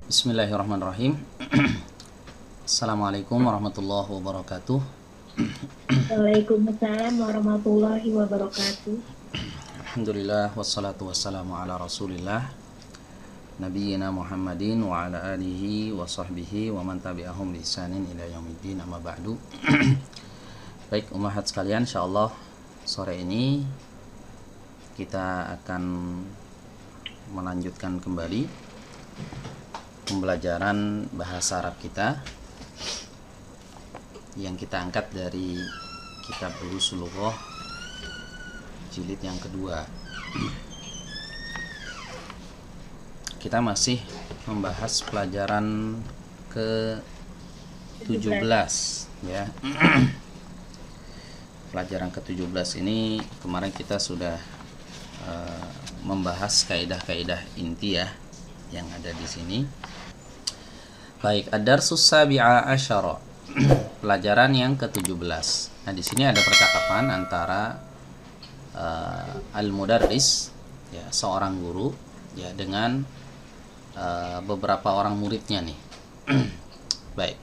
Bismillahirrahmanirrahim. Assalamualaikum warahmatullahi wabarakatuh. Waalaikumsalam warahmatullahi wabarakatuh. Alhamdulillah wassalatu wassalamu ala Rasulillah Nabiyyina Muhammadin wa ala alihi wa sahbihi wa man tabi'ahum bi ihsanin ila yaumiddin, amma ba'du. Baik ummahat sekalian, insyaallah sore ini kita akan melanjutkan kembali pembelajaran bahasa Arab kita yang kita angkat dari kitab Ushul Lughah jilid yang kedua. Kita masih membahas pelajaran ke-17 ya. Pelajaran ke-17 ini kemarin kita sudah membahas kaidah-kaidah inti ya yang ada di sini. Baik, ad-darsus sabi'a asyara. Pelajaran yang ke-17. Nah, di sini ada percakapan antara al-mudarris ya, seorang guru ya dengan beberapa orang muridnya nih. Baik.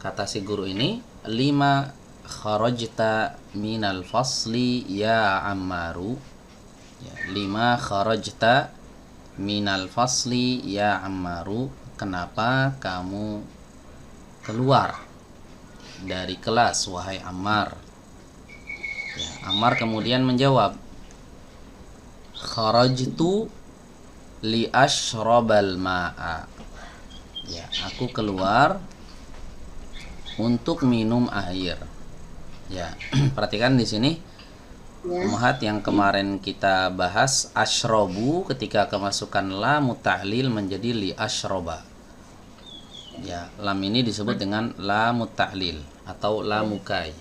Kata si guru ini, lima kharajta minal fasli ya Ammaru. Ya, lima kharajta minal fasli ya Ammaru. Kenapa kamu keluar dari kelas wahai Ammar? Ya, Ammar kemudian menjawab, kharajtu li ashrabal ma'a. Ya, aku keluar untuk minum air. Ya, perhatikan di sini Ummahat yang kemarin kita bahas, ashrobu ketika kemasukan lam ta'lil menjadi li ashroba. Ya, lam ini disebut dengan lam ta'lil atau lamukai.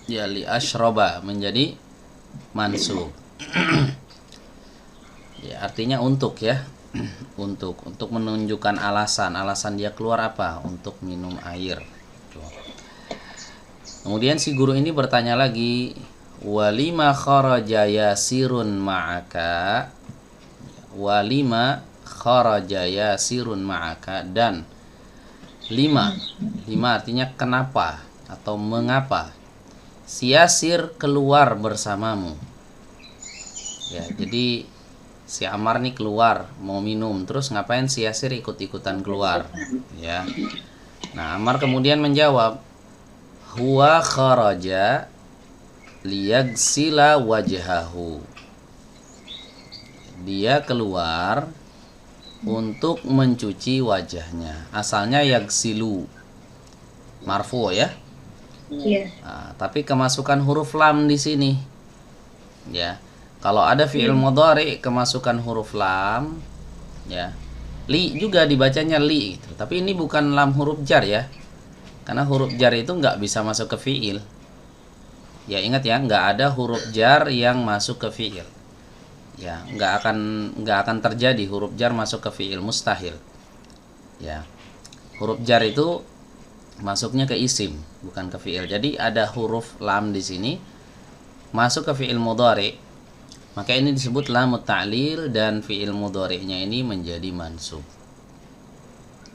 Ya, li ashroba menjadi mansub. Ya, artinya untuk ya. Untuk menunjukkan alasan dia keluar apa? Untuk minum air. Kemudian si guru ini bertanya lagi, walima kharaja yasirun ma'aka. Walima kharaja yasirun ma'aka, dan lima artinya kenapa atau mengapa si Yasir keluar bersamamu. Ya, jadi si Ammar nih keluar mau minum, terus ngapain si Yasir ikut-ikutan keluar ya. Nah, Ammar kemudian menjawab, huwa kharaja liyagsila wajhahu. Dia keluar untuk mencuci wajahnya. Asalnya yagsilu marfu ya. Iya. Nah, tapi kemasukan huruf lam di sini. Ya. Kalau ada fi'il mudhari kemasukan huruf lam ya. Li juga dibacanya li gitu. Tapi ini bukan lam huruf jar ya. Karena huruf jar itu nggak bisa masuk ke fi'il. Ya, ingat ya, nggak ada huruf jar yang masuk ke fi'il. Ya, nggak akan terjadi huruf jar masuk ke fi'il, mustahil. Ya, huruf jar itu masuknya ke isim, bukan ke fi'il. Jadi ada huruf lam di sini masuk ke fi'il mudhari. Maka ini disebut lamut ta'lil dan fi'il mudhari'nya ini menjadi mansub.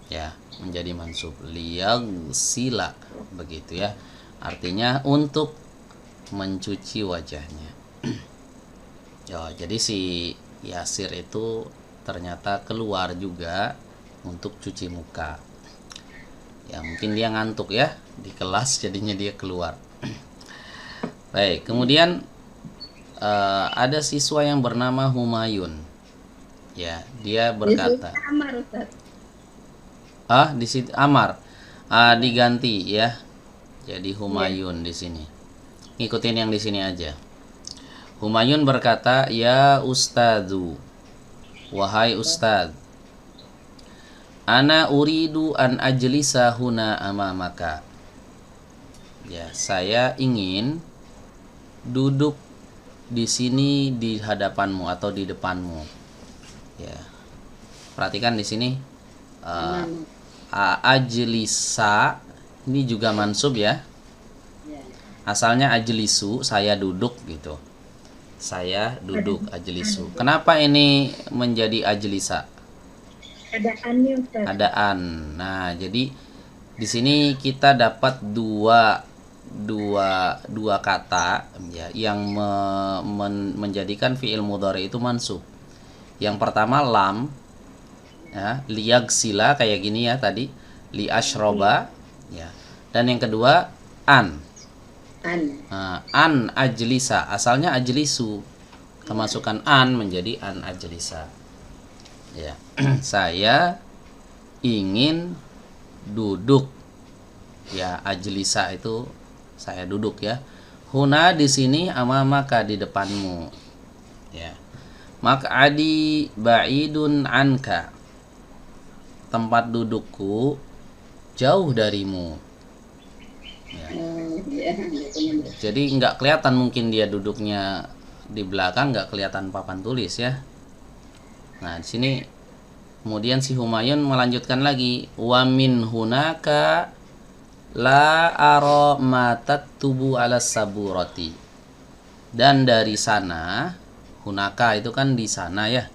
Ya, menjadi mansub, liyagsila begitu ya, artinya untuk mencuci wajahnya. Ya, jadi si Yasir itu ternyata keluar juga untuk cuci muka. Ya, mungkin dia ngantuk ya di kelas, jadinya dia keluar. Baik, kemudian ada siswa yang bernama Humayun. Ya, dia berkata, di situ Amar. Diganti ya. Jadi Humayun di sini. Ngikutin yang di sini aja. Humayun berkata, ya ustadzu, wahai ustad, ana uridu an ajlisa huna amamaka. Ya, saya ingin duduk di sini di hadapanmu atau di depanmu. Ya. Perhatikan di sini ajlisa ini juga mansub ya. Asalnya ajlisu, saya duduk gitu. Saya duduk, ajlisu. Kenapa ini menjadi ajlisa? Ada annya Ustaz. Ada an. Nah, jadi di sini kita dapat dua kata ya yang menjadikan fiil mudhari itu mansub. Yang pertama lam ya, liyagsila kayak gini ya tadi, li ashroba ya. Dan yang kedua an. Nah, an ajlisa, asalnya ajlisu. Kemasukan an menjadi an ajlisa. Ya. Saya ingin duduk. Ya, ajlisa itu saya duduk ya. Huna di sini amamaka di depanmu. Ya. Maq'adi ba'idun anka. Tempat dudukku jauh darimu. Ya. Jadi nggak kelihatan mungkin dia duduknya di belakang, nggak kelihatan papan tulis ya. Nah, di sini kemudian si Humayun melanjutkan lagi, wa min hunaka la ara ma taktubu ala saburati. Dan dari sana, hunaka itu kan di sana ya.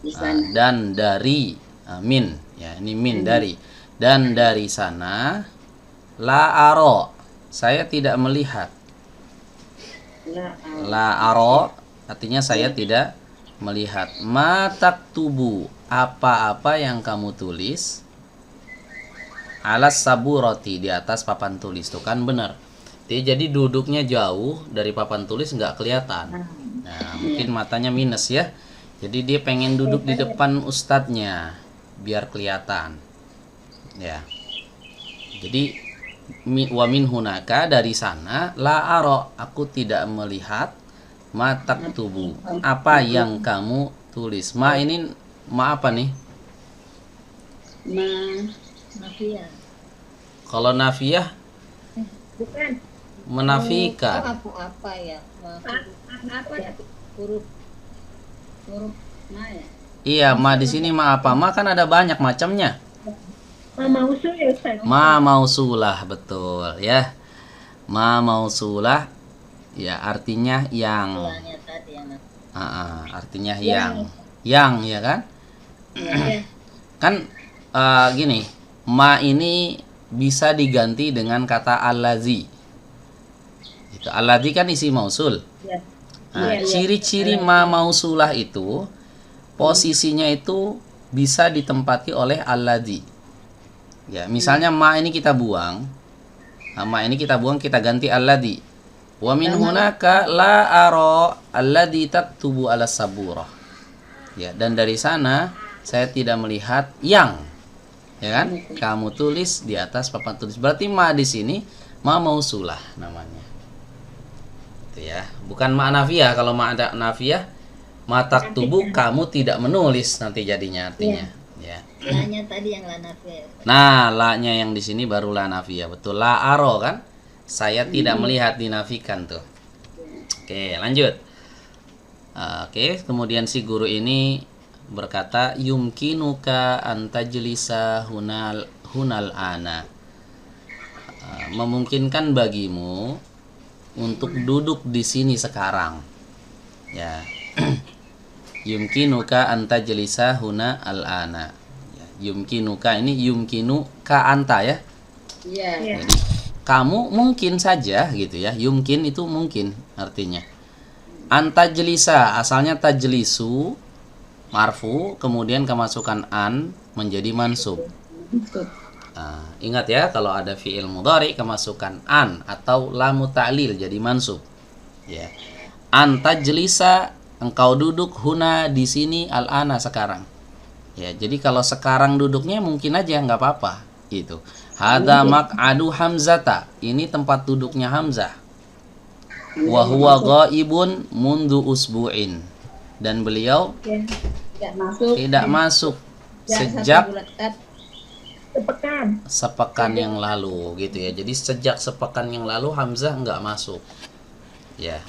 Nah, dan dari min ya, ini min dari. Dan dari sana la aro, saya tidak melihat. La aro artinya saya tidak melihat. Ma taktubu, apa-apa yang kamu tulis alas saburati, di atas papan tulis. Tuh kan benar. Jadi duduknya jauh dari papan tulis nggak kelihatan. Nah, mungkin matanya minus ya. Jadi dia pengen duduk di depan ustadznya biar kelihatan. Ya. Jadi wa min hunaka, dari sana, la aro, aku tidak melihat, ma taktubu, apa yang kamu tulis. Ma ini ma apa nih? Nafiyah. Kalau nafiyah Bukan. menafikan. Apa ya? Apa ya? Huruf ma ya. Iya, ma di sini ma apa? Ma kan ada banyak macamnya. Mausul ya Ustaz. Ma mausulah, betul ya. Ma mausulah ya artinya yang. Lanya tadi yang Artinya yang ya kan? Iya. Kan gini, ma ini bisa diganti dengan kata allazi. Itu allazi kan isi mausul. Iya. Nah, ciri-ciri ma mausulah itu posisinya itu bisa ditempati oleh allazi. Ya, misalnya ma ini kita buang. Nah, ma ini kita buang, kita ganti allazi. Wa min hunaka la ara alladzi taktubu ala saburah. Ya, dan dari sana saya tidak melihat yang, ya kan? Kamu tulis di atas papan tulis. Berarti ma di sini ma mausulah namanya. Itu ya, bukan ma nafiyah. Kalau ma ada nafiyah, ma taktubu, kamu tidak menulis nanti jadinya artinya. Ya. lanya tadi yang la nafiyah. Nah, la-nya yang di sini baru la nafiyah. Betul, la aro kan? Saya tidak melihat, dinafikan tuh. Oke, lanjut. Oke, kemudian si guru ini berkata, yumkinuka antajlisa hunal ana. Memungkinkan bagimu untuk duduk di sini sekarang. Ya. Yumkinuka antajlisa huna al-ana. Ya, yumkinuka ini yumkinu ka anta ya. Iya. Jadi kamu mungkin saja gitu ya. Yumkin itu mungkin artinya. Antajlisa asalnya tajlisu marfu, kemudian kemasukan an menjadi mansub. Nah, ingat ya, kalau ada fiil mudhari kemasukan an atau lamu ta'lil jadi mansub. Ya. Antajlisa, engkau duduk, huna di sini, al-ana sekarang. Ya, jadi kalau sekarang duduknya mungkin aja nggak apa-apa gitu. Hada maq'adu hamzata, ini tempat duduknya Hamzah. Wa huwa ghaibun mundu usbu'in, dan beliau tidak masuk sejak sepekan yang lalu gitu ya. Jadi sejak sepekan yang lalu Hamzah nggak masuk. Ya.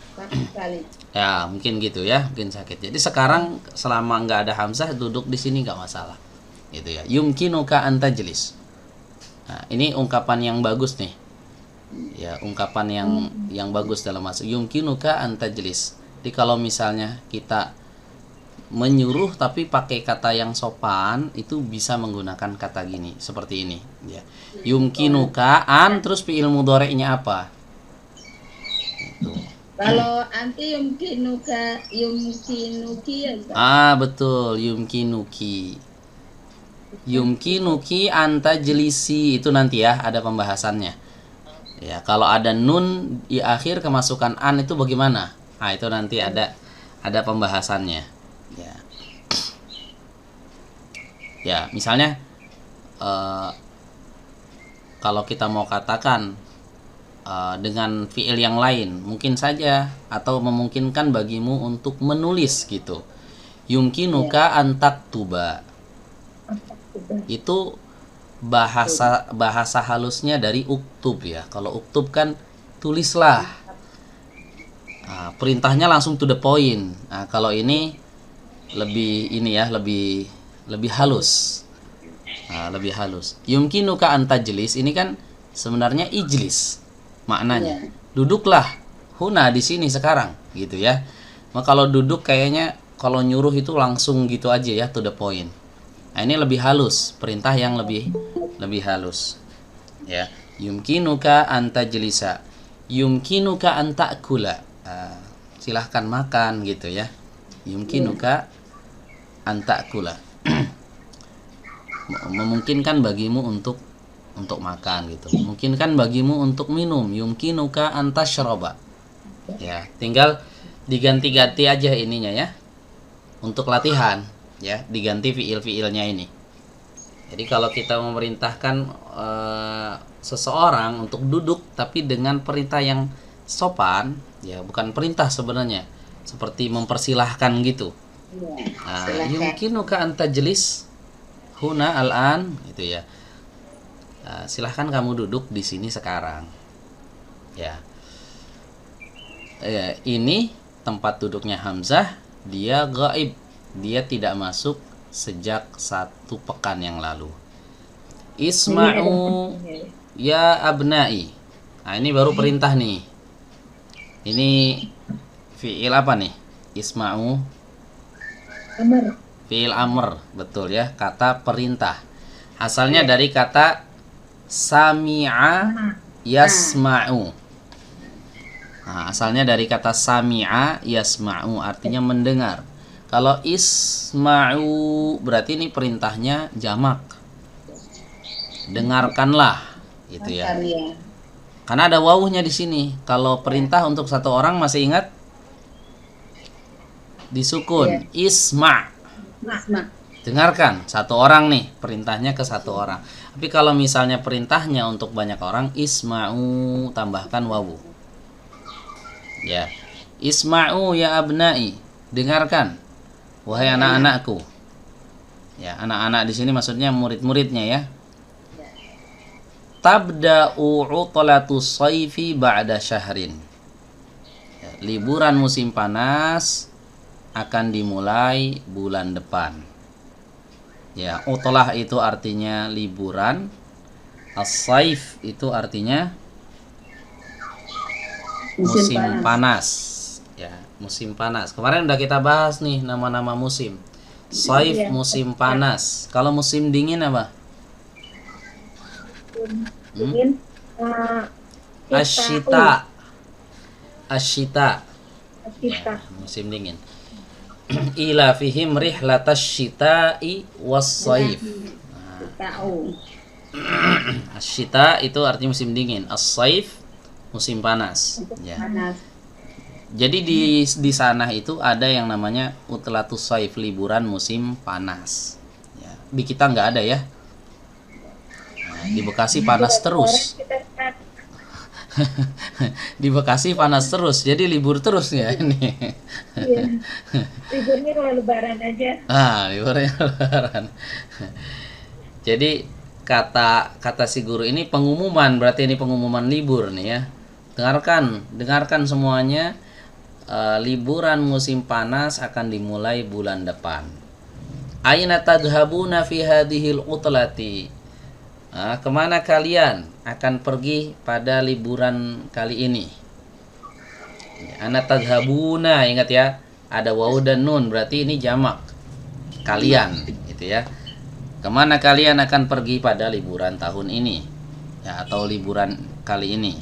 Ya, mungkin gitu ya, mungkin sakit. Jadi sekarang selama nggak ada Hamzah duduk di sini nggak masalah. Gitu ya. Yumkinuka antajlis. Nah, ini ungkapan yang bagus nih. Ya, ungkapan yang bagus dalam masuk yumkinuka antajlis. Jadi kalau misalnya kita menyuruh tapi pakai kata yang sopan itu bisa menggunakan kata gini seperti ini ya. Yumkinuka an terus fi'il mudhari'nya apa? Itu. Kalau anti yumkinuki ya Ustaz. Betul, yumkinuki. Yumkinuki anta jelisi itu nanti ya ada pembahasannya. Ya, kalau ada nun di akhir kemasukan an itu bagaimana? Itu nanti ada pembahasannya. Ya. Ya, misalnya kalau kita mau katakan dengan fiil yang lain mungkin saja atau memungkinkan bagimu untuk menulis gitu. Yumkinuka antaktuba. Itu bahasa halusnya dari uktub ya. Kalau uktub kan tulislah. Perintahnya langsung to the point. Kalau ini lebih halus. Lebih halus. Yumkinuka antajlis ini kan sebenarnya ijlis maknanya. Duduklah huna di sini sekarang gitu ya. Maka kalau duduk kayaknya kalau nyuruh itu langsung gitu aja ya to the point. Ini lebih halus, perintah yang lebih halus. Ya, yumkinuka antajlisa. Yumkinuka antakula. Silahkan makan gitu ya. Yumkinuka antakula. Memungkinkan bagimu untuk makan gitu. Memungkinkan bagimu untuk minum. Yumkinuka antasyraba. Ya, tinggal diganti-ganti aja ininya ya. Untuk latihan ya, diganti fiil-fiilnya ini. Jadi kalau kita memerintahkan seseorang untuk duduk tapi dengan perintah yang sopan, ya bukan perintah sebenarnya, seperti mempersilahkan gitu. Yumkinuka antajlis huna al-an gitu ya. Silahkan kamu duduk di sini sekarang. Ya. Ini tempat duduknya Hamzah, dia gaib. Dia tidak masuk sejak 1 pekan yang lalu. Isma'u ya abnai. Ini baru perintah nih. Ini fi'il apa nih? Isma'u Amr. Fi'il amr, betul ya, kata perintah. Asalnya dari kata sami'a yasma'u. Asalnya dari kata sami'a yasma'u artinya mendengar. Kalau isma'u berarti ini perintahnya jamak. Dengarkanlah gitu ya. Karena ada wawuhnya di sini. Kalau perintah untuk 1 orang masih ingat? Disukun. Isma'. Dengarkan 1 orang nih, perintahnya ke 1 orang. Tapi kalau misalnya perintahnya untuk banyak orang, isma'u tambahkan wawu. Ya. Isma'u ya abnai. Dengarkan. Wahai anak-anakku. Ya, anak-anak di sini maksudnya murid-muridnya ya. Tabda'u utlatus shayfi ba'da syahrin. Ya, liburan musim panas akan dimulai bulan depan. Ya, utlah itu artinya liburan. As-sayf itu artinya musim panas. Ya, musim panas. Kemarin udah kita bahas nih nama-nama musim. Saif musim panas. Kalau musim dingin apa? Dingin. Asyita. Kita. Musim dingin. Ila fihim rihlatash syita'i was-saif. Asyita itu artinya musim dingin. As-saif musim panas. Ya. Jadi di sana itu ada yang namanya utlatus saif, liburan musim panas. Ya. Di kita nggak ada ya. Di Bekasi panas terus. Di Bekasi panas terus, jadi libur terus ya ini. Iya. Liburnya kalau lebaran aja. Liburnya lebaran. Jadi kata si guru ini pengumuman, berarti ini pengumuman libur nih ya. Dengarkan semuanya. Liburan musim panas akan dimulai bulan depan. Aina tadhhabuna fi hadhil utlati? Kemana kalian akan pergi pada liburan kali ini? Ana tadhhabuna, ingat ya. ada wawu dan nun, berarti ini jamak. Kalian, gitu ya. Kemana kalian akan pergi pada liburan tahun ini? Ya, atau liburan kali ini.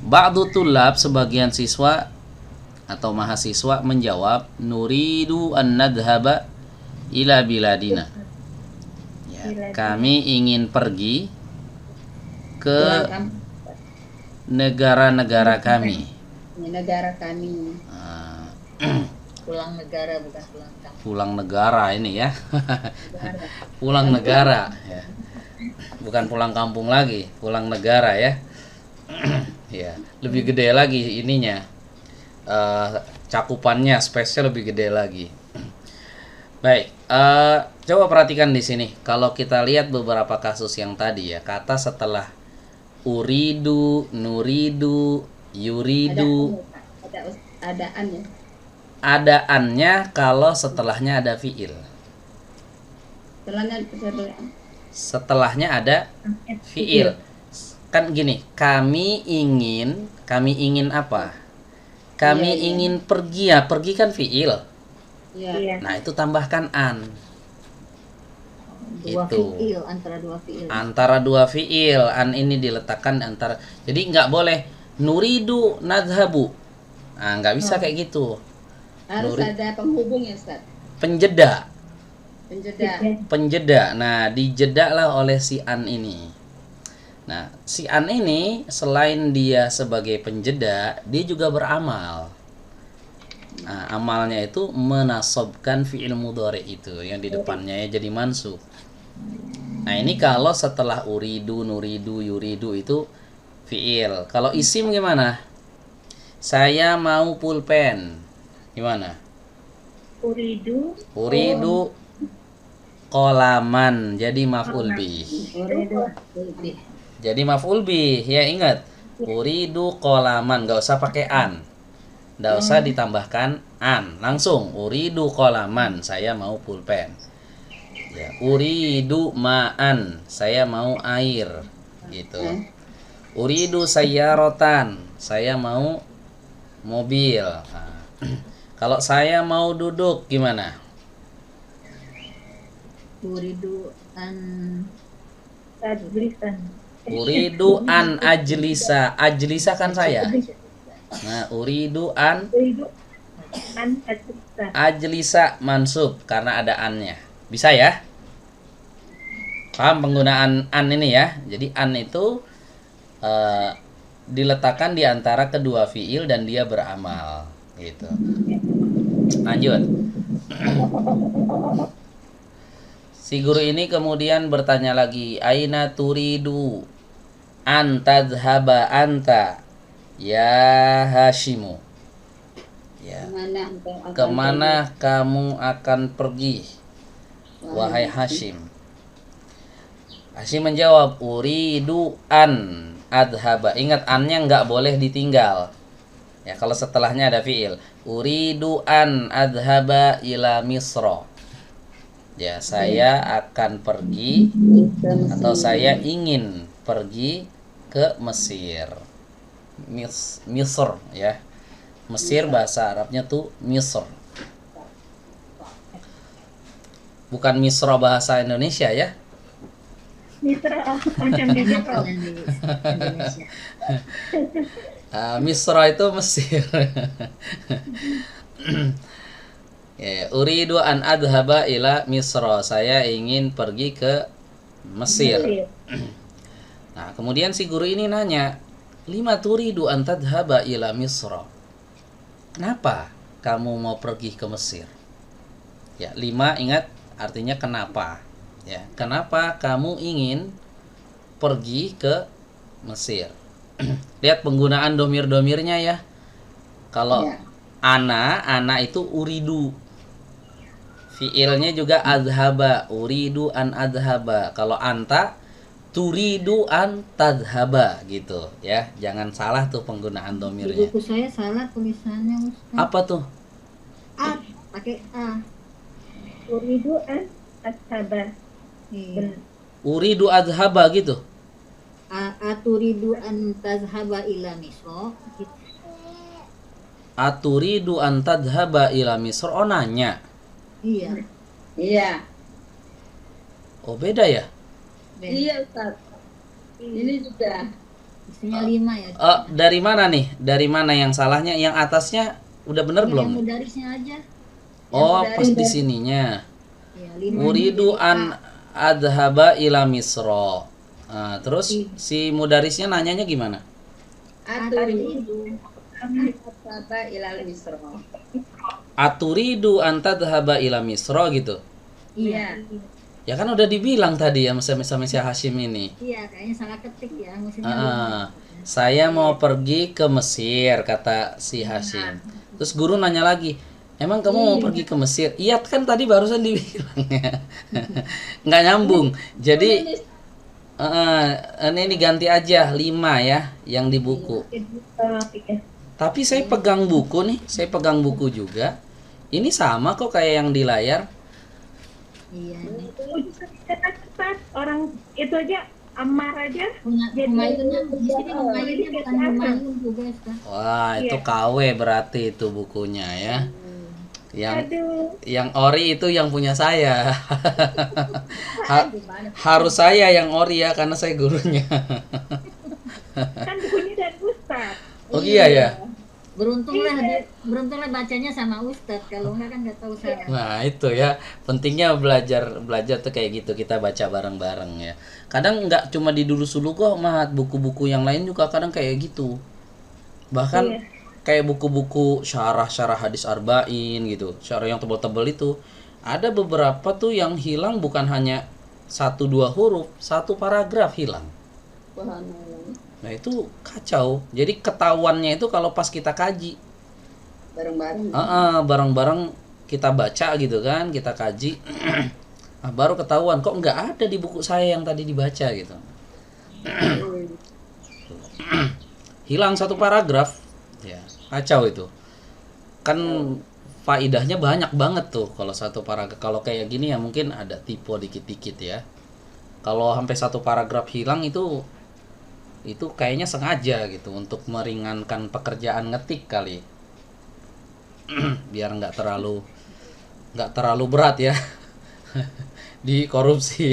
Ba'du tulab, sebagian siswa atau mahasiswa menjawab, nuridu an nadhhaba ila biladina. Ya, kami ingin pergi ke Pulang kampung. negara-negara kami. Ini negara kami. Ah, Pulang negara bukan pulang kampung. pulang negara ini ya. Negara. Pulang negara ya. Bukan pulang kampung lagi, pulang negara ya. Ya, lebih gede lagi ininya. Cakupannya, space-nya lebih gede lagi. Baik, coba perhatikan di sini. Kalau kita lihat beberapa kasus yang tadi ya, kata setelah uridu, nuridu, yuridu, Ada an ya. adaannya kalau setelahnya ada fiil. Setelahnya ada fiil. Kan gini, kami ingin apa? Kami Iya. ingin pergi ya, pergi kan fiil. Iya. Iya. Nah, itu tambahkan an. Dua Itu. fiil, antara dua fiil. Antara dua fiil, an ini diletakkan antara. Jadi nggak boleh nuridu nadhabu. Nah, nggak bisa kayak gitu. Harus Nuri. ada penghubung ya, Ustaz. Penjeda. Penjeda. Penjeda. Nah, dijedalah oleh si an ini. Nah, si an ini selain dia sebagai penjeda, dia juga beramal. Nah, amalnya itu menasobkan fi'il mudhari itu yang di depannya ya jadi mansub. Nah, ini kalau setelah uridu, nuridu, yuridu itu fi'il. Kalau isim gimana? Saya mau pulpen. Gimana? Uridu. Uridu qalaman, jadi maf'ul bih. Uridu. Jadi maf'ul bih, ya ingat. Uridu qalaman, nggak usah pakai an. Nggak usah ditambahkan an. Langsung uridu qalaman, saya mau pulpen. Ya, uridu ma'an, saya mau air. Gitu. Uridu sayyaratan, saya mau mobil. Nah, kalau saya mau duduk gimana? Uridu an Tajlisan. Uridu an ajlisa. Ajlisa kan saya. Nah, uridu an Uridu an tajlisan. ajlisa mansub karena ada annya. Bisa ya? Paham penggunaan an ini ya? Jadi an itu diletakkan di antara kedua fiil dan dia beramal gitu. Lanjut. Si guru ini kemudian bertanya lagi, aina turidu an tadhhaba anta ya Hashimu. Ya. Kemana kamu akan pergi, wahai Hashim? Hashim menjawab, uridu an adhaba. Ingat, annya nggak boleh ditinggal. Ya, kalau setelahnya ada fiil. Uridu an adhaba ila Misra. Ya, saya akan pergi atau saya ingin pergi ke Mesir. Misr ya. Mesir bahasa Arabnya tuh Misr. Bukan Misra bahasa Indonesia ya. Mitra macam dia kok. Misra itu Mesir. Ya, uridu an adhaba ila Misra. Saya ingin pergi ke Mesir. Nah, kemudian si guru ini nanya, lima turidu an tadhaba ila Misra. Kenapa kamu mau pergi ke Mesir? Ya, lima ingat artinya kenapa. Ya, kenapa kamu ingin pergi ke Mesir? Lihat penggunaan domir-domirnya ya. Kalau Ya. ana itu uridu. Fiilnya juga adhaba, uridu an adhaba. Kalau anta, turidu an tadhaba gitu ya. Jangan salah tuh penggunaan Di domirnya. buku saya salah tulisannya, Ustaz. Apa tuh? A, pakai A. Uridu an ashabar. Iya. Uridu adhaba gitu. Aturidu an tazhaba ila Misra. Gitu. Aturidu an tadhhaba ila Misr. Oh, nanya. Iya. Iya. Oh, beda ya? Ben. Iya, Ustaz. Ini juga. Isinya 5 ya. Dari mana nih? Dari mana yang salahnya? Yang atasnya udah bener Yang belum? mudarisnya aja. Oh, Yang pas di mudaris. sininya. Iya, 5. Uridu an adhaba ila Misra. Nah, terus si mudarisnya nanyanya gimana? Aturidu apa ilal misra. Aturidu an tadhhaba ila Misra gitu. Iya. Ya kan udah dibilang tadi ya sama si Hashim ini. Iya, kayaknya salah ketik ya musimnya. Ah, saya mau pergi ke Mesir, kata si Hashim. Terus guru nanya lagi, emang kamu mau pergi ke Mesir? Iya kan tadi barusan dibilang ya. Nggak nyambung. Jadi ini diganti aja 5 ya yang di buku. Tapi saya pegang buku nih, saya pegang buku juga. Ini sama kok kayak yang di layar. Iya. Cepat orang itu aja Ammar aja. Humayunnya di sini Humayunnya bukan Humayun juga, Ustaz. Wah, itu KW berarti itu bukunya ya. Yang Aduh. yang ori itu yang punya saya. Harus saya yang ori ya karena saya gurunya. Kan bukunya dari Ustaz. Oh iya ya. Beruntunglah bacanya sama Ustadz, kalau enggak kan nggak tahu salah. Nah, itu ya. Pentingnya belajar tuh kayak gitu, kita baca bareng-bareng ya. Kadang nggak cuma di dulu kok, Mat. Buku-buku yang lain juga kadang kayak gitu. Bahkan kayak buku-buku syarah hadis arba'in gitu. Syarah yang tebal-tebal itu. Ada beberapa tuh yang hilang bukan hanya 1-2 huruf, 1 paragraf hilang. Nah, itu kacau. Jadi ketahuannya itu kalau pas kita kaji. Bareng-bareng. Bareng-bareng kita baca gitu kan, kita kaji. Nah, baru ketahuan kok nggak ada di buku saya yang tadi dibaca gitu. Hilang 1 paragraf. Ya, kacau itu. Kan faidahnya banyak banget tuh kalau 1 paragraf. Kalau kayak gini ya mungkin ada typo dikit-dikit ya. Kalau sampai 1 paragraf hilang itu kayaknya sengaja gitu untuk meringankan pekerjaan ngetik kali. Biar nggak terlalu berat ya. Di korupsi.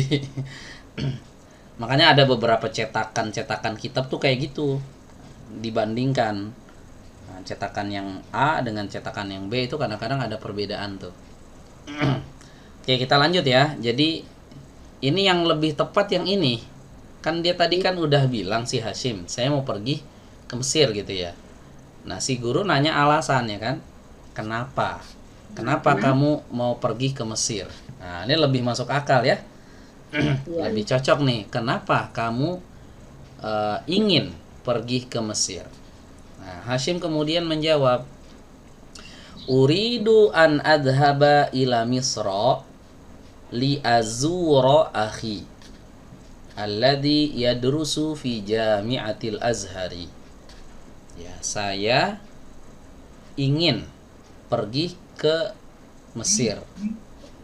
Makanya ada beberapa cetakan kitab tuh kayak gitu. Dibandingkan cetakan yang A dengan cetakan yang B itu kadang-kadang ada perbedaan tuh. Oke, kita lanjut ya. Jadi ini yang lebih tepat yang ini. Kan dia tadi kan udah bilang si Hashim, saya mau pergi ke Mesir gitu ya. Nah, si guru nanya alasannya kan. Kenapa kamu mau pergi ke Mesir? Nah, ini lebih masuk akal ya. Lebih cocok nih. Kenapa kamu ingin pergi ke Mesir? Nah, Hashim kemudian menjawab, Uridu an adhaba ila Misra li azura akhi alladhi yadrusu fi jami'atil azhari. Ya, saya ingin pergi ke Mesir.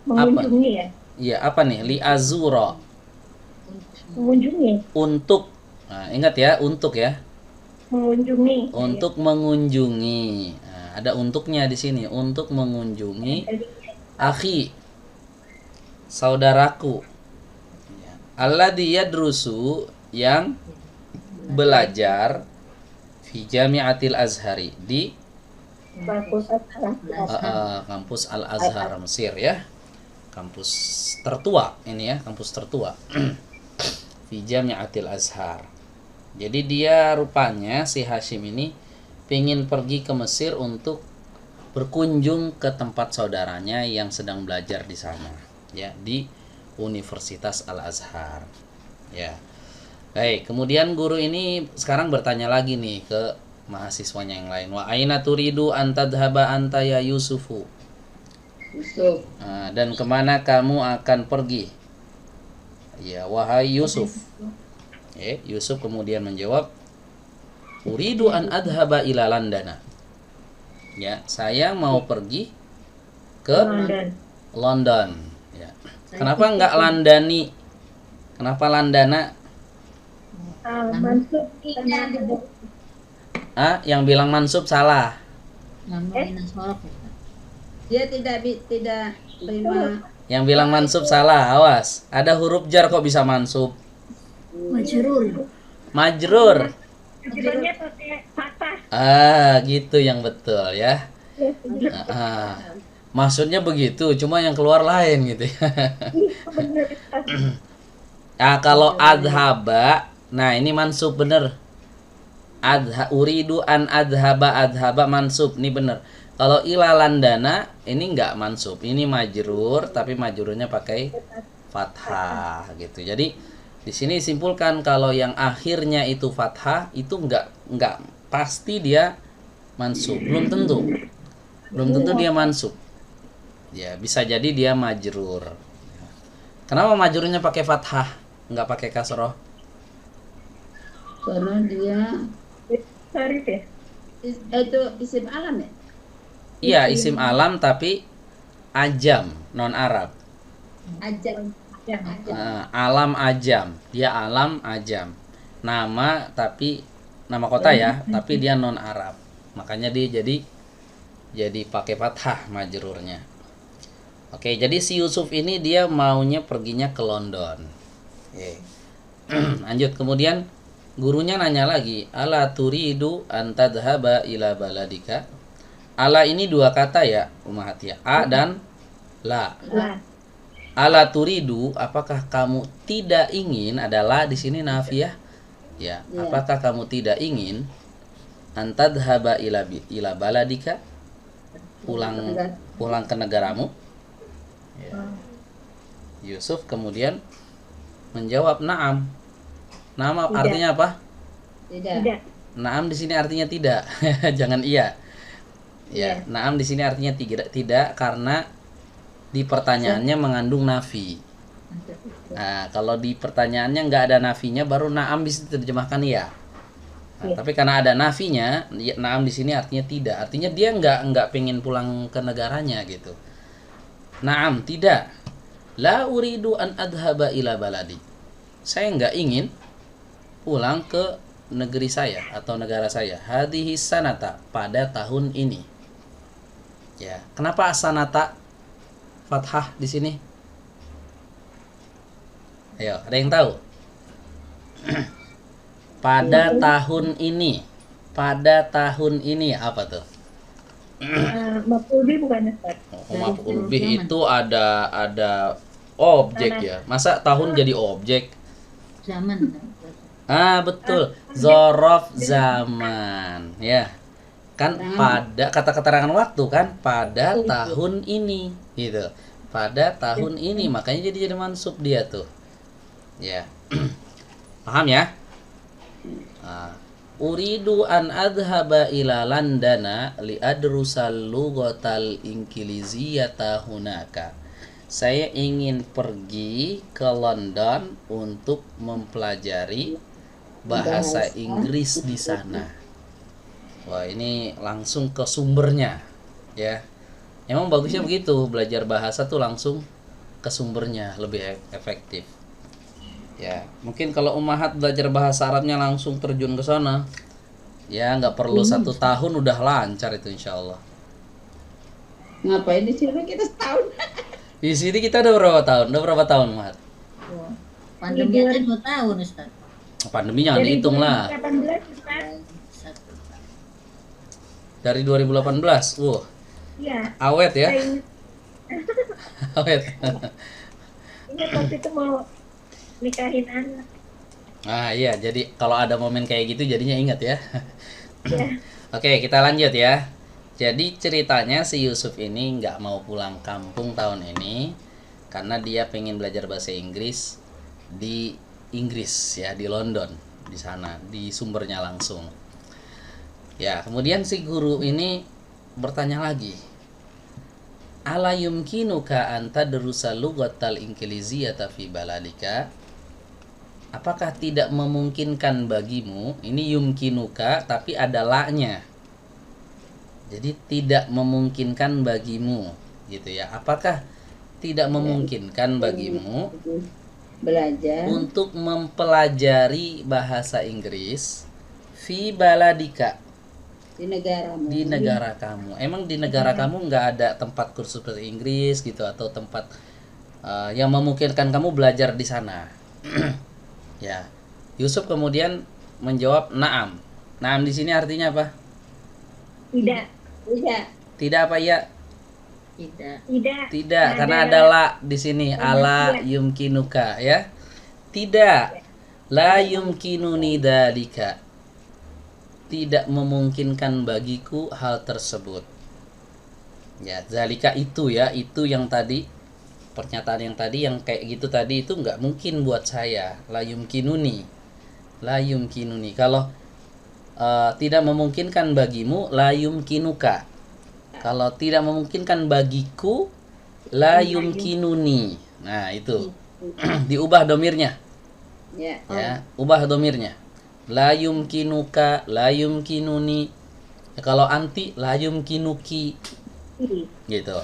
Mengunjungi ya. Iya, apa nih? Li azura. Mengunjungi. Untuk. Nah, ingat ya, untuk ya. Mengunjungi. Untuk mengunjungi. Nah, ada untuknya di sini. Untuk mengunjungi akhi, saudaraku. Alladhi yadrusu, yang belajar fi jami'atil azhari, di kampus Al-Azhar Mesir ya. Kampus tertua ini ya, kampus tertua. Fi jami'atil Azhar. Jadi dia rupanya si Hashim ini pengen pergi ke Mesir untuk berkunjung ke tempat saudaranya yang sedang belajar di sana ya, di Universitas Al-Azhar ya. Baik, kemudian guru ini sekarang bertanya lagi nih ke mahasiswanya yang lain. Wa aina turidu an tadhhaba anta ya Yusufu? Yusuf. Nah, dan kemana kamu akan pergi? Ya, wahai Yusuf. Yusuf kemudian menjawab, Uridu an adhaba ila Landana. Ya, saya mau pergi ke London. Ya. Kenapa enggak Landani? Kenapa Landana? Mansub. Yang bilang mansub salah. Ngomongin sorok ya. Dia tidak terima Yang bilang mansub salah, awas. Ada huruf jar kok bisa mansub. Majrur. Majrur. Ajurannya pakai patah. Gitu yang betul ya. Ah, maksudnya begitu, cuma yang keluar lain gitu ya. Bener. Nah, kalau adhaba, nah ini mansub bener. Uridu an adhaba mansub, ini bener. Kalau ila landana ini enggak mansub, ini majrur tapi majrurnya pakai fathah gitu. Jadi di sini simpulkan kalau yang akhirnya itu fathah itu enggak pasti dia mansub, belum tentu. Belum tentu dia mansub. Ya, bisa jadi dia majrur. Kenapa majrurnya pakai fathah, enggak pakai kasroh? karena dia Sarif ya. itu isim alam ya. Iya, isim alam tapi ajam, non Arab. Ajam. Alam ajam, dia alam ajam. Nama tapi nama kota ya, tapi dia non Arab. Makanya dia jadi pakai fathah majrurnya. Oke, jadi si Yusuf ini dia maunya perginya ke London. Oke. Lanjut, kemudian gurunya nanya lagi, ala turidu an tadhhaba ila baladika. Ala ini dua kata ya, Ummahat ya. A dan la. Lah. Ala turidu, apakah kamu tidak ingin, adalah di sini nafiyah. Ya, apakah kamu tidak ingin antadhaba ila baladika, pulang ke negaramu? Ya. Yusuf kemudian menjawab na'am. Nama artinya apa? Tidak. Na'am di sini artinya tidak. Jangan iya. Ya, na'am di sini artinya tidak karena di pertanyaannya mengandung nafi. Nah, kalau di pertanyaannya nggak ada nafinya, baru na'am bisa diterjemahkan iya. Nah, tapi karena ada nafinya, na'am di sini artinya tidak. Artinya dia nggak pengen pulang ke negaranya gitu. Na'am, tidak. La uridu an adhaba ila baladi. Saya nggak ingin pulang ke negeri saya atau negara saya. Hadhihi sanata, pada tahun ini. Ya, kenapa sanata fathah di sini? Ayo, ada yang tahu? Pada tahun ini. Pada tahun ini apa tuh? Maf'ul bih bukan Ustaz. Maf'ul bih itu ada objek ya. Masa tahun jadi objek? Zaman. Betul. Zorof zaman, ya. Kan pada kata keterangan waktu kan pada tahun ini gitu. Pada tahun ini, makanya jadi mansub dia tuh. Ya. Paham ya? Uridu an adhaba ila Landana li adrusal lughatal inkiliziyata hunaka. Saya ingin pergi ke London untuk mempelajari bahasa Inggris di sana. Wah, ini langsung ke sumbernya, ya. Emang bagusnya begitu, belajar bahasa tuh langsung ke sumbernya, lebih efektif. Ya, mungkin kalau Ummahat belajar bahasa Arabnya langsung terjun ke sana, ya nggak perlu 1 tahun udah lancar itu insya Allah. Ngapain di sini kita setahun? Di sini kita udah berapa tahun? Udah berapa tahun, Ummahat? Pandemi kan 2 tahun, Ustaz. Pandemi jangan dihitung lah. 2018 Ustaz. Dari 2018, Iya. awet ya. Saya ingat, Awet. ingat waktu itu mau nikahin anak. Iya, jadi kalau ada momen kayak gitu jadinya ingat ya. Ya. Oke, kita lanjut ya. Jadi ceritanya si Yusuf ini nggak mau pulang kampung tahun ini karena dia pengen belajar bahasa Inggris di Inggris ya, di London, di sana, di sumbernya langsung. Ya, kemudian si guru ini bertanya lagi. Ala yumkinuka an tadrusa lughatal inkiliziyata fi baladika? Apakah tidak memungkinkan bagimu? Ini yumkinuka tapi ada la-nya. Jadi tidak memungkinkan bagimu gitu ya. Apakah tidak memungkinkan bagimu Belajar untuk mempelajari bahasa Inggris fi baladika Di negaramu. Di negara kamu. Emang di negara kamu nggak ada tempat kursus bahasa Inggris gitu atau tempat yang memungkinkan kamu belajar di sana? Ya. Yusuf kemudian menjawab na'am. Na'am di sini artinya apa? Tidak. Tidak. Tidak apa ya? Tidak. Tidak. Tidak, karena ada la di sini. Ala yumkinuka ya. Tidak. La yumkinuni dzalika. Tidak memungkinkan bagiku hal tersebut. Ya, zalika itu ya, itu yang tadi pernyataan yang tadi yang kayak gitu tadi itu nggak mungkin buat saya. La yumkinuni. La yumkinuni. Kalau tidak memungkinkan bagimu, la yumkinuka. Kalau tidak memungkinkan bagiku, la yumkinuni. Nah, itu. Diubah domirnya. Ya. Ya, ubah domirnya. La yumkinuka, la yumkinuni. Ya, kalau anti, la yumkinuki. Gitu.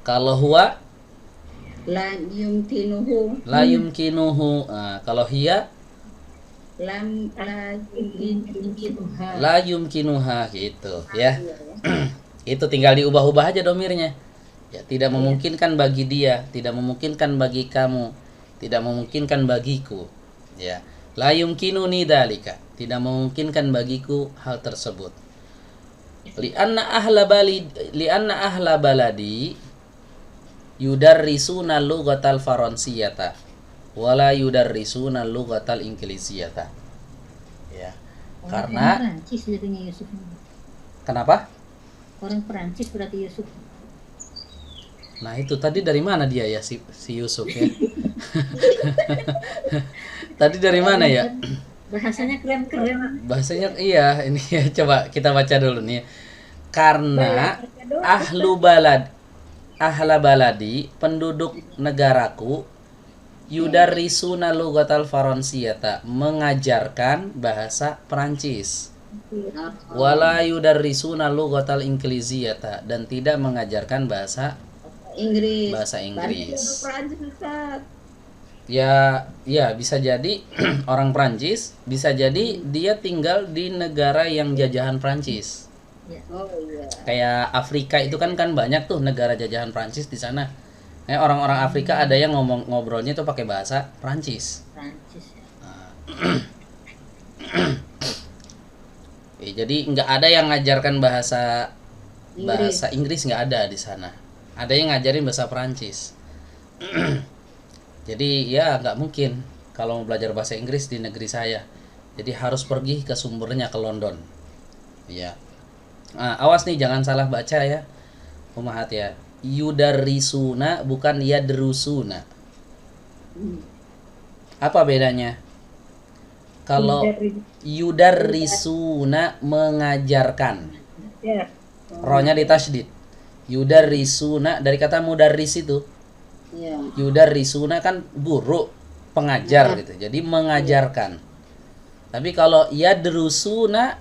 Kalau huwa, La yumkinuhu. la yumkinuhu. Nah, kalau hiya, La yumkinuha. la yumkinuha gitu ya. Itu tinggal diubah-ubah aja domirnya. Ya, tidak memungkinkan bagi dia, tidak memungkinkan bagi kamu, tidak memungkinkan bagiku. Ya. La yumkinuni dzalika. Tidak memungkinkan bagiku hal tersebut. Li'anna ahla baladi yudarrisuna lughatal faransiyata wala yudarrisuna lughatal inggrisiyata. Ya. Orang Karena Perancis jadinya Yusuf. kenapa? Orang Perancis berarti Yusuf. Nah, itu tadi dari mana dia ya si Yusuf ya? Tadi dari mana ya? Bahasanya keren-keren. Bahasanya iya, ini ya, coba kita baca dulu nih. Karena ahla baladi, penduduk negaraku, yudarrisuna lughatal faransiyata, mengajarkan bahasa Perancis. Wala yudarrisuna lughatal inggrisiyata, dan tidak mengajarkan bahasa Inggris. Inggris. Prancis, Ustaz. Ya bisa jadi orang Prancis, bisa jadi dia tinggal di negara yang jajahan Prancis. Oh iya. Kayak Afrika itu kan banyak tuh negara jajahan Prancis di sana. Orang-orang Afrika ada yang ngobrolnya itu pakai bahasa Prancis. Perancis ya. Jadi nggak ada yang ngajarkan bahasa Inggris, nggak ada di sana. Ada yang ngajarin bahasa Prancis. Jadi ya nggak mungkin kalau mau belajar bahasa Inggris di negeri saya. Jadi harus pergi ke sumbernya ke London. Ya. Nah, awas nih jangan salah baca ya. Umahat ya. Yudarrisuna bukan yadrusuna. Apa bedanya? Kalau yudarrisuna mengajarkan. Ya. Rohnya ditasydid. Yudarrisuna dari kata mudarris itu. Iya. Yudarrisuna kan guru, pengajar gitu. Jadi mengajarkan. Tapi kalau yadrusuna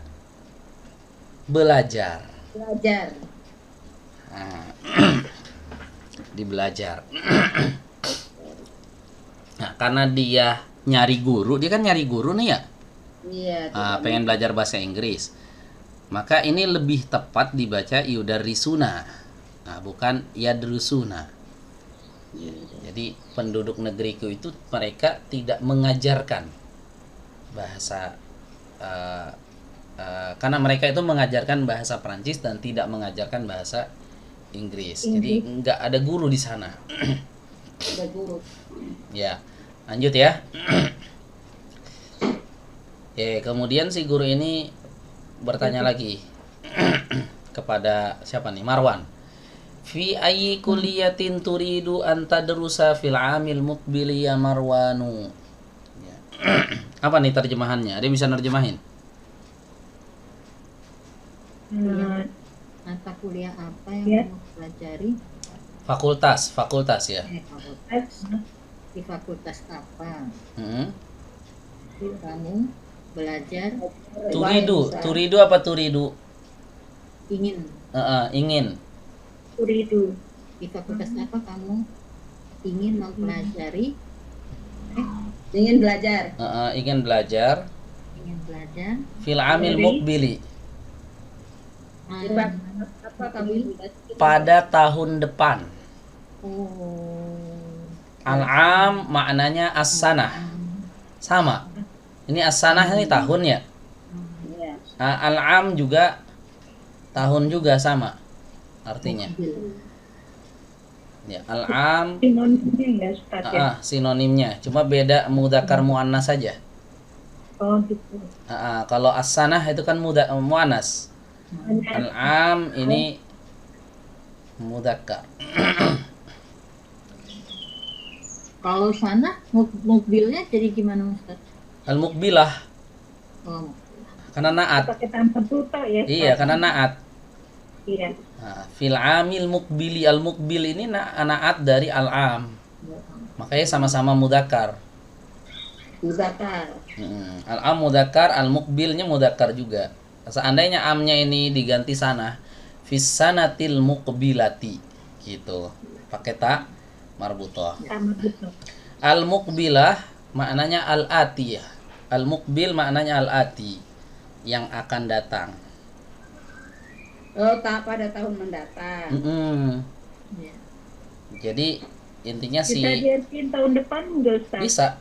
belajar. Belajar. Nah, dibelajar. Nah, karena dia nyari guru, dia kan nyari guru nih ya. Iya. Pengen belajar bahasa Inggris. Maka ini lebih tepat dibaca yudarrisuna. Nah, bukan yadrusuna. Jadi penduduk negeriku itu mereka tidak mengajarkan bahasa karena mereka itu mengajarkan bahasa Prancis dan tidak mengajarkan bahasa Inggris. Jadi nggak ada guru di sana. Ada guru. Ya, lanjut ya. Kemudian si guru ini bertanya lagi kepada siapa nih? Marwan. Fi ayyi kulliyatin turidu an tadrusa fil 'amil muqbili ya Marwanu. Ya. Apa nih terjemahannya? Ada yang bisa nerjemahin? Mata kuliah apa yang Ya. kamu pelajari? Fakultas ya. Fakultas. Di fakultas apa Hmm. kamu belajar? Turidu apa turidu? Ingin. Ingin. Uridu. Di fakultas apa kamu ingin mempelajari? Ingin belajar. Ingin belajar. Ingin belajar Fil 'amil muqbili. Coba apa kamu sudah pada tahun depan. Oh. Al-am maknanya as-sanah. Sama. Ini as-sanah ini tahun ya. Iya. Al-am juga tahun juga sama artinya. Ya, al-am Sinonimnya enggak Ustaz ya? sinonimnya, cuma beda mudzakkar muannas saja. Oh gitu. Kalau as-sanah itu kan muannas. Al-am ini mudzakkar. Kalau sana mobilnya jadi gimana Ustaz? Al-muqbilah Oh, karena naat. Pakai tanpa tuta ya? Iya, karena naat. Iya. Fil amil muqbili, al-muqbil ini naat dari al-am. Makanya sama-sama mudzakkar. Muzakkar. Al-am mudzakkar, al-muqbilnya mudzakkar juga. Seandainya amnya ini diganti sana, fis sanatil muqbilati gitu. Pakai ta marbutah. Sama gitu. Al-muqbilah maknanya al-atiyah. Al-muqbil maknanya al-ati, yang akan datang. Oh, tak pada tahun mendatang. iya. Jadi intinya Bisa sih diartiin tahun depan enggak Ustaz?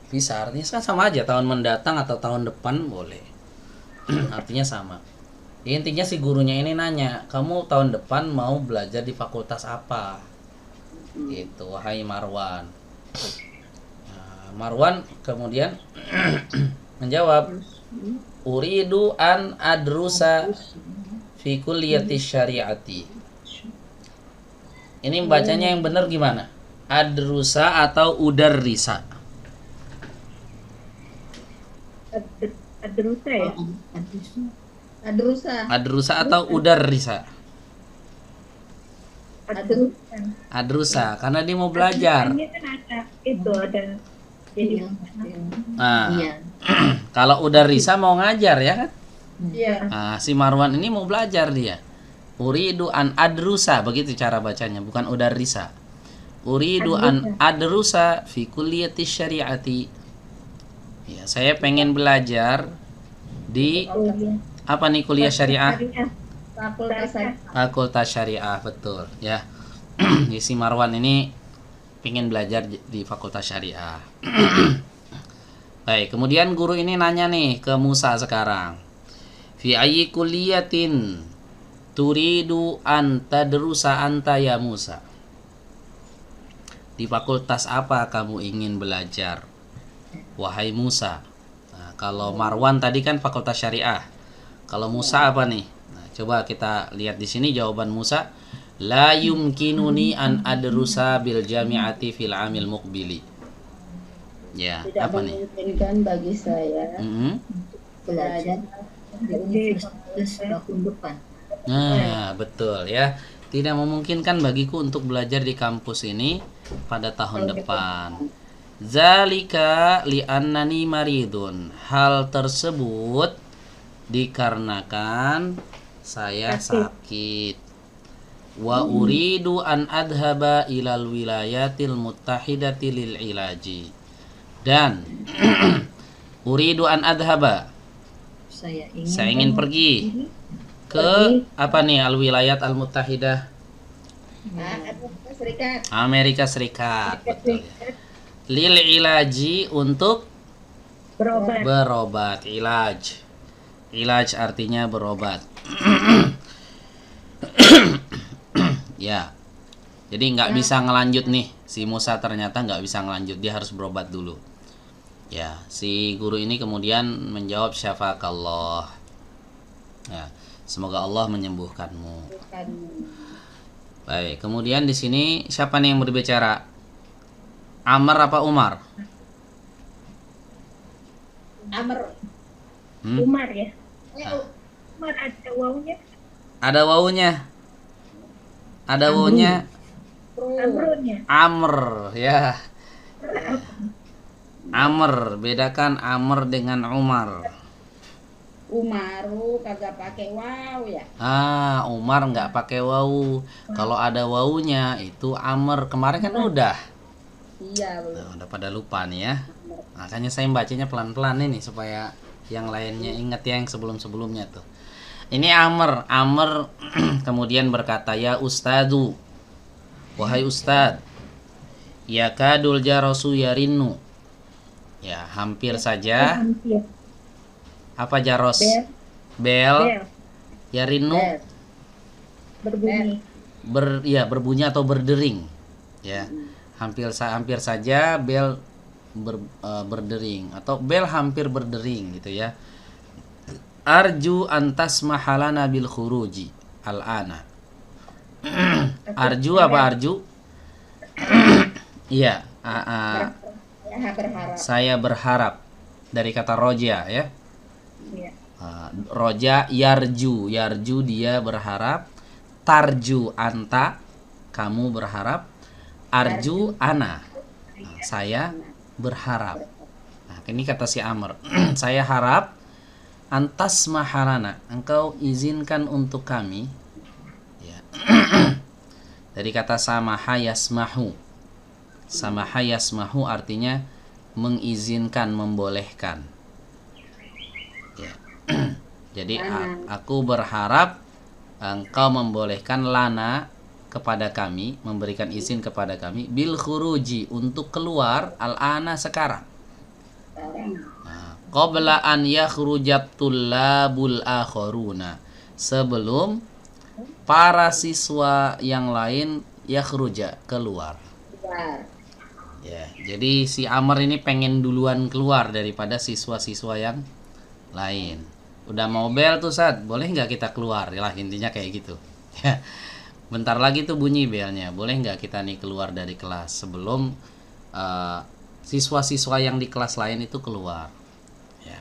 bisa artinya kan sama aja, tahun mendatang atau tahun depan boleh. Artinya sama. Intinya si gurunya ini nanya, kamu tahun depan mau belajar di fakultas apa? Gitu, wahai Marwan. Nah, Marwan kemudian menjawab, uridu an adrusa fi kulliyati syariati. Ini bacanya yang benar gimana? Adrusa atau udarrisa? Adrusa ya? Adrusa. Adrusa atau udarrisa? Adrusa. Adrusa, karena dia mau belajar. Ini kan ada itu ada jadi Nah, Iya. kalau udarrisa mau ngajar ya kan? Iya. Nah, si Marwan ini mau belajar dia. Uridu an adrusa, begitu cara bacanya, bukan udarrisa. Uridu an adrusa fi kulliyati syariati. Ya, saya pengen belajar di apa nih kuliah syariah? Fakultas Fakultas Syariah, betul ya. Si Marwan ini pengen belajar di Fakultas Syariah. Baik, kemudian guru ini nanya nih ke Musa sekarang. Fi ayyi kulliyatin turidu an tadrusa anta ya Musa? Di fakultas apa kamu ingin belajar, wahai Musa? Nah, kalau Marwan tadi kan Fakultas Syariah. Kalau Musa apa nih? Nah, coba kita lihat di sini jawaban Musa. La yumkinuni an adrusa bil jami'ati fil amil muqbili. Ya, tidak apa nih? memungkinkan bagi saya Belajar di universitas tahun depan. Nah, betul ya. Tidak memungkinkan bagiku untuk belajar di kampus ini pada tahun depan. Zalika li'annani maridun. Hal tersebut dikarenakan saya sakit. Wa uridu an adhaba ilal wilayatil muttahidati lil ilaji. Dan uridu an adhaba, saya ingin pergi ke apa nih, al wilayat al muttahidah, Amerika Serikat. Amerika Serikat, betul ya. Lil ilaji, untuk berobat. Ilaj artinya berobat. Ya, jadi nggak bisa ngelanjut nih, si Musa ternyata nggak bisa ngelanjut, dia harus berobat dulu. Ya, si guru ini kemudian menjawab syafakallah. Ya, semoga Allah menyembuhkanmu. Baik, kemudian di sini siapa nih yang berbicara? Amr apa Umar? Amr. Umar ya? Umar ada wawunya? Ada wawunya. Ada wawunya. Amrunnya? Amr, ya. Amr, bedakan Amr dengan Umar. Umaru kagak pakai wow ya. Umar nggak pakai wawu. Kalau ada wawunya itu Amr. Kemarin kan udah. Iya, Nah, udah pada lupa nih ya. Makanya saya bacanya pelan-pelan ini supaya yang lainnya ingat ya, yang sebelum-sebelumnya tuh. Ini Amr. Amr kemudian berkata, ya Ustadu, wahai Ustad, ya kadul jarasu yarinnu. Ya, hampir saja. Hampir. Apa jaros? Bel. Bel. Bel. Yarinnu. Berbunyi. Berbunyi atau berdering. Ya. Hampir saja bel berdering atau bel hampir berdering gitu ya. Arju antas mahalana bil khuruji al-ana. Arju apa arju? Iya, Berharap. saya berharap dari kata roja ya. Iya. Roja yarju, yarju dia berharap, tarju anta kamu berharap, arju ana saya berharap. Nah, ini kata si Amr. Saya harap antas mahalana, engkau izinkan untuk kami ya. Dari kata samaha yasmahu. Samaha yasmahu artinya mengizinkan, membolehkan ya. Jadi aku berharap engkau membolehkan lana kepada kami, memberikan izin kepada kami bil khuruji untuk keluar al-ana sekarang. Qabla an yakhrujat tullabul akharuna, sebelum para siswa yang lain yakhruja keluar. Ya, jadi si Amr ini pengen duluan keluar daripada siswa-siswa yang lain. Udah mau bel tuh Sad, boleh nggak kita keluar? Ya lah intinya kayak gitu. Ya, bentar lagi tuh bunyi belnya. Boleh nggak kita nih keluar dari kelas sebelum siswa-siswa yang di kelas lain itu keluar? Ya,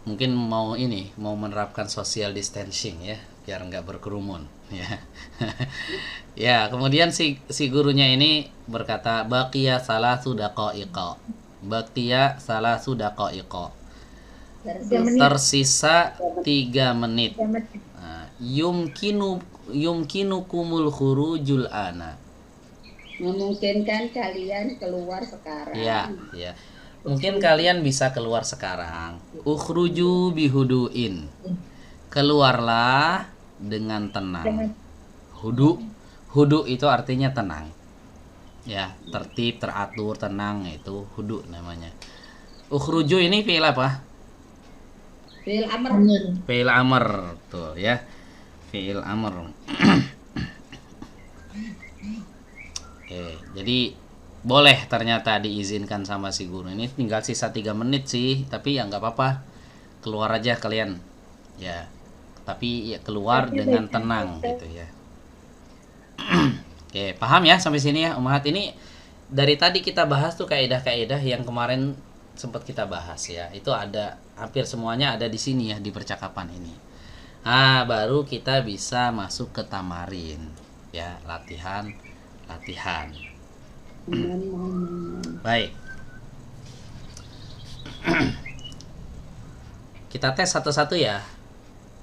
mungkin mau menerapkan social distancing ya, biar nggak berkerumun. Ya, ya. Kemudian si gurunya ini berkata, baqiya salasu daqaiqa. Baqiya salasu daqaiqa. Tersisa 3 menit. Nah, yumkinukumul khurujul ana. Memungkinkan kalian keluar sekarang. Ya, ya. Mungkin kalian bisa keluar sekarang. Ukhruju bihuduin. Keluarlah dengan tenang. Hudu itu artinya tenang. Ya, tertib, teratur, tenang, itu hudu namanya. Ukhruju ini fi'il apa? Fi'il amr. Fi'il amr, tuh ya. Fi'il amr. Oke, jadi boleh ternyata diizinkan sama si guru. Ini tinggal sisa 3 menit sih, tapi ya nggak apa-apa. Keluar aja kalian. Ya. Tapi ya keluar dengan tenang gitu ya. Oke, paham ya sampai sini ya, Ummahat. Ini dari tadi kita bahas tuh kaidah-kaidah yang kemarin sempat kita bahas ya. Itu ada hampir semuanya ada di sini ya, di percakapan ini. Nah, baru kita bisa masuk ke tamarin ya, latihan. Baik. Kita tes satu-satu ya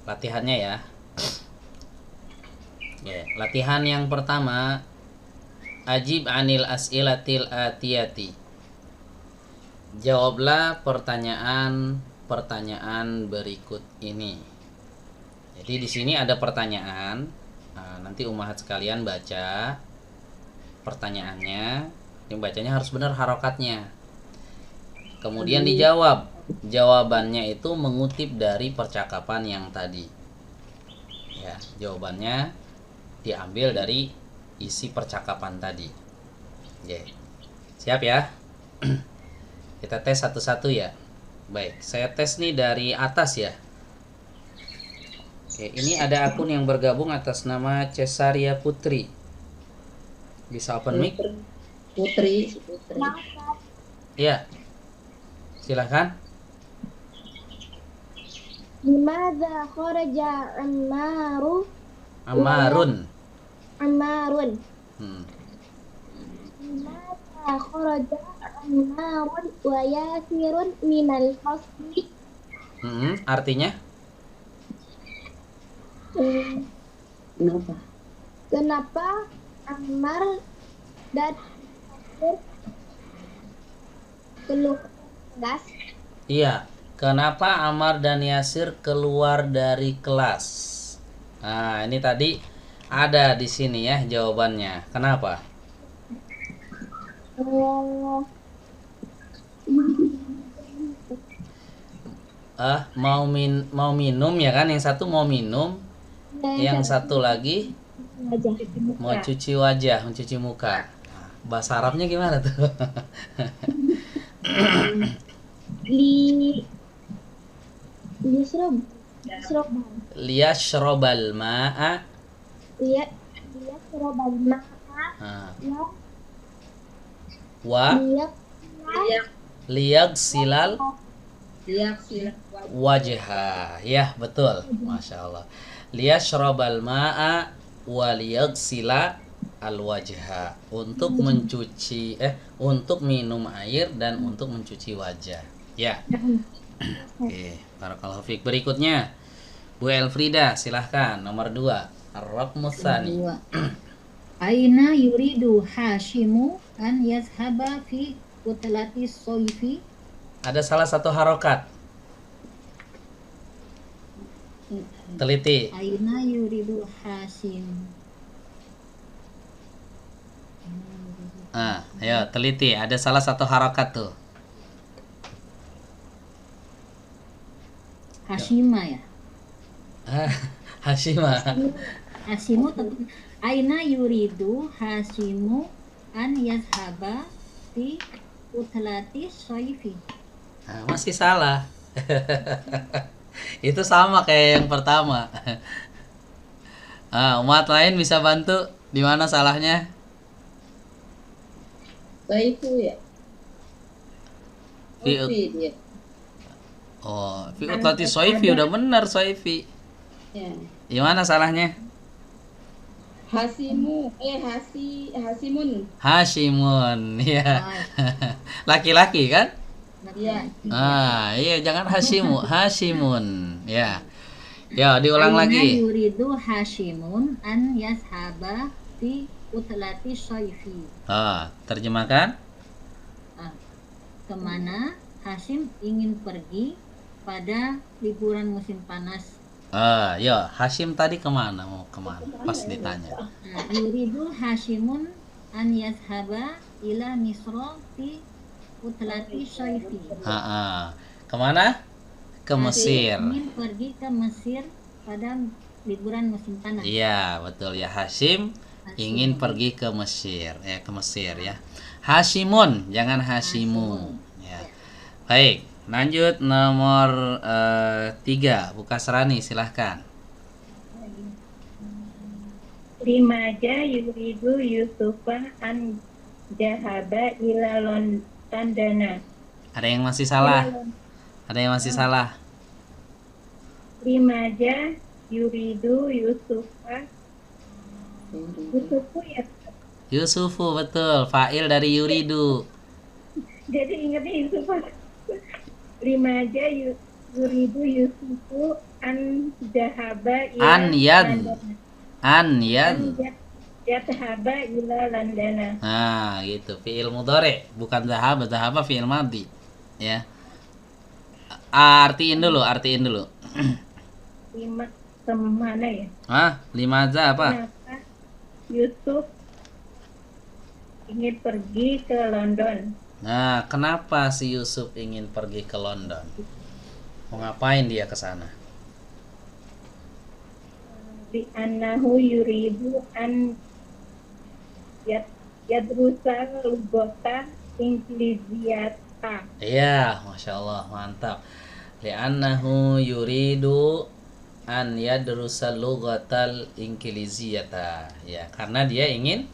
latihannya ya. Ya, latihan yang pertama, ajib anil as'ilatil atiyati. Jawablah pertanyaan berikut ini. Jadi di sini ada pertanyaan. Nah, nanti ummahat sekalian baca pertanyaannya. Yang bacanya harus benar harokatnya. Kemudian dijawab. Jawabannya itu mengutip dari percakapan yang tadi. Ya, jawabannya diambil dari isi percakapan tadi. Oke. Siap ya? Kita tes satu-satu ya. Baik, saya tes nih dari atas ya. Oke, ini ada akun yang bergabung atas nama Cesaria Putri. Bisa open mic? Putri. Iya. Silakan. Limadza kharaja Ammarun? Limadza kharaja Ammarun wa Yasirun minal fasli? Artinya? Kenapa Ammar dan Yasir keluar kelas? Iya. Kenapa Ammar dan Yasir keluar dari kelas? Nah, ini tadi ada di sini ya jawabannya. Kenapa? Mau minum ya kan? Yang satu mau minum, yang satu lagi Wajah. mau cuci wajah, mencuci muka. Bahasa Arabnya gimana tuh? Yasrobal. Liyashrabal ma'a. Yasrobal ma'a. Nah, Ya. wa Liyak. liyagsilal Lihat sila wajha. Ya, betul. Masya Allah. Liyashrabal ma'a wa liyagsila al wajha. Untuk mencuci untuk minum air dan untuk mencuci wajah. Ya. Oke, barakallahu fiik. Berikutnya Bu Elfrida, silahkan nomor 2. Ar-raqmu tsani. Dua. Aina yuridu Hashimu an yazhaba fi utlati soifi. Ada salah satu harokat. Teliti. Aina yuridu Hashim. Ayo teliti. Ada salah satu harokat tuh. Hashima ya. Hashima. Hashimu tetap. Aina yuridu Hashimu an yazhaba fi utlati soifi. Nah, masih salah. Itu sama kayak yang pertama. Umat lain bisa bantu. Di mana salahnya? Saifu ya. Fi Ofi dia. fi utlati soifi udah benar soifi. Ya. Di mana salahnya? Hasimun. Hashimun, ya. Laki-laki kan? Iya. Iya jangan Hashimun, ya. Ya, diulang Aina lagi. yuridu Hashimun an yazhaba fi utlati soifi. Terjemahkan. Kemana Hashim ingin pergi pada liburan musim panas? Ya, Hashim tadi kemana? Mau kemana? Pas ditanya. Yuridu Hashimun an yazhaba ila Misra fi utlati soifi. Kemana? Ke Mesir. Ingin pergi ke Mesir pada liburan musim panas. Iya, betul ya. Hashim ingin pergi ke Mesir. Ke Mesir ya. Hashimun, jangan Hashimu. Ya. Baik, lanjut nomor 3. Bu Kasrani, silahkan. Limaja yuridu Yusufa an jahaba ila Londana. Ada yang masih salah? Ada yang masih salah? Limaja yuridu Yusufa. Yusufu ya. Yusufu, betul. Fa'il dari yuridu. Jadi ingatnya Yusufa. Limaja yuridu Yusufu an jahaba ila An yadhaba ila Londana. Nah, gitu. Fi'il mudhari, bukan zahaba. Zahaba fi'il madhi. Ya. Artiin dulu. Lima kemana ya? Limaza apa? Kenapa Yusuf ingin pergi ke London? Nah, kenapa si Yusuf ingin pergi ke London? Mau ngapain dia ke sana? Di annahu yuridu an yadrusa lugota Inggrisiyata. Iya, Masya Allah, mantap. Li'annahu yuridu an yadrusa lughatal inggiliziyata. Ya, karena dia ingin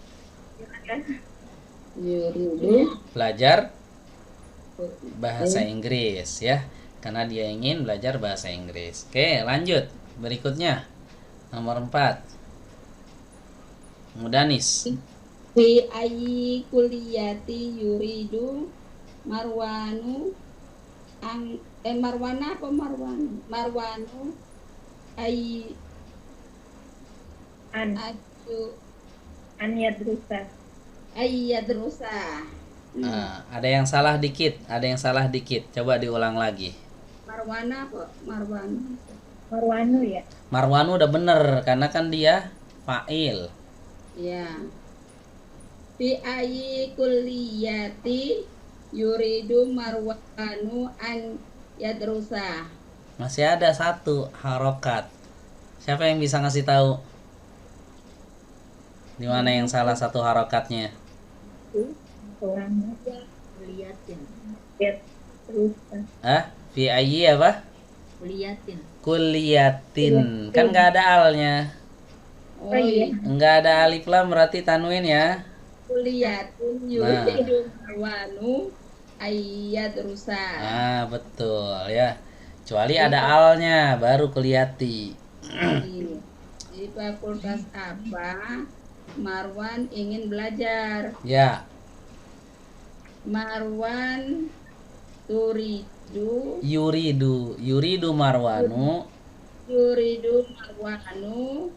Yuridu belajar bahasa Inggris ya. Karena dia ingin belajar bahasa Inggris. Oke, lanjut. Berikutnya nomor 4. Mudanis. fi ayyi kulliyati yuridu Marwanu Marwana apa Marwanu? Marwanu ay An yadrusa. Yadrusa. Ada yang salah dikit. Coba diulang lagi. Marwana apa? Marwana. Marwanu ya. Marwanu udah bener karena kan dia fa'il. Ya. Fi ayyi kulliyati yuridu Marwanu an yadrusa. Masih ada satu harokat. Siapa yang bisa ngasih tahu? Di mana yang salah satu harokatnya? Orang Kuliatin. lihat terus. Fi ayyi apa? Kuliatin. Kuliyatin. Kan nggak ada alnya. Oh iya. iya. Nggak ada alif lam berarti tanwin ya. Kulliyatun yuridu Marwanu ayyadrusa. Ah, betul ya. Kecuali ada alnya baru kelihati. Di fakultas apa Marwan ingin belajar? Ya, Marwan turidu yuridu Marwanu yuridu Marwanu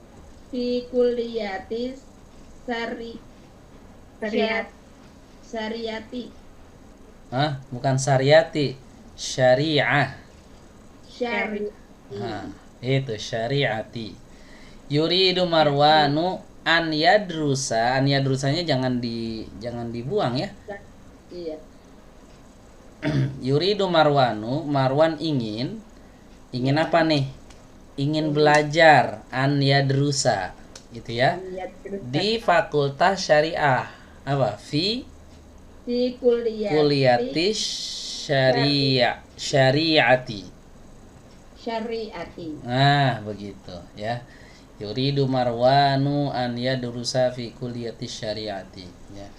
fi kulliyatis Syariat. syariati bukan syariati, syariah. syari Itu syariati. Yuridu Marwanu an yadrusanya jangan dibuang ya. iya Yuridu Marwan ingin apa nih? Ingin belajar an yadrusa gitu ya. Di fakultas syariah apa? Fi kuliati syariati. syariati. Nah, begitu ya. Yuridu Marwanu an yadrusa fi kulliyati syariati ya.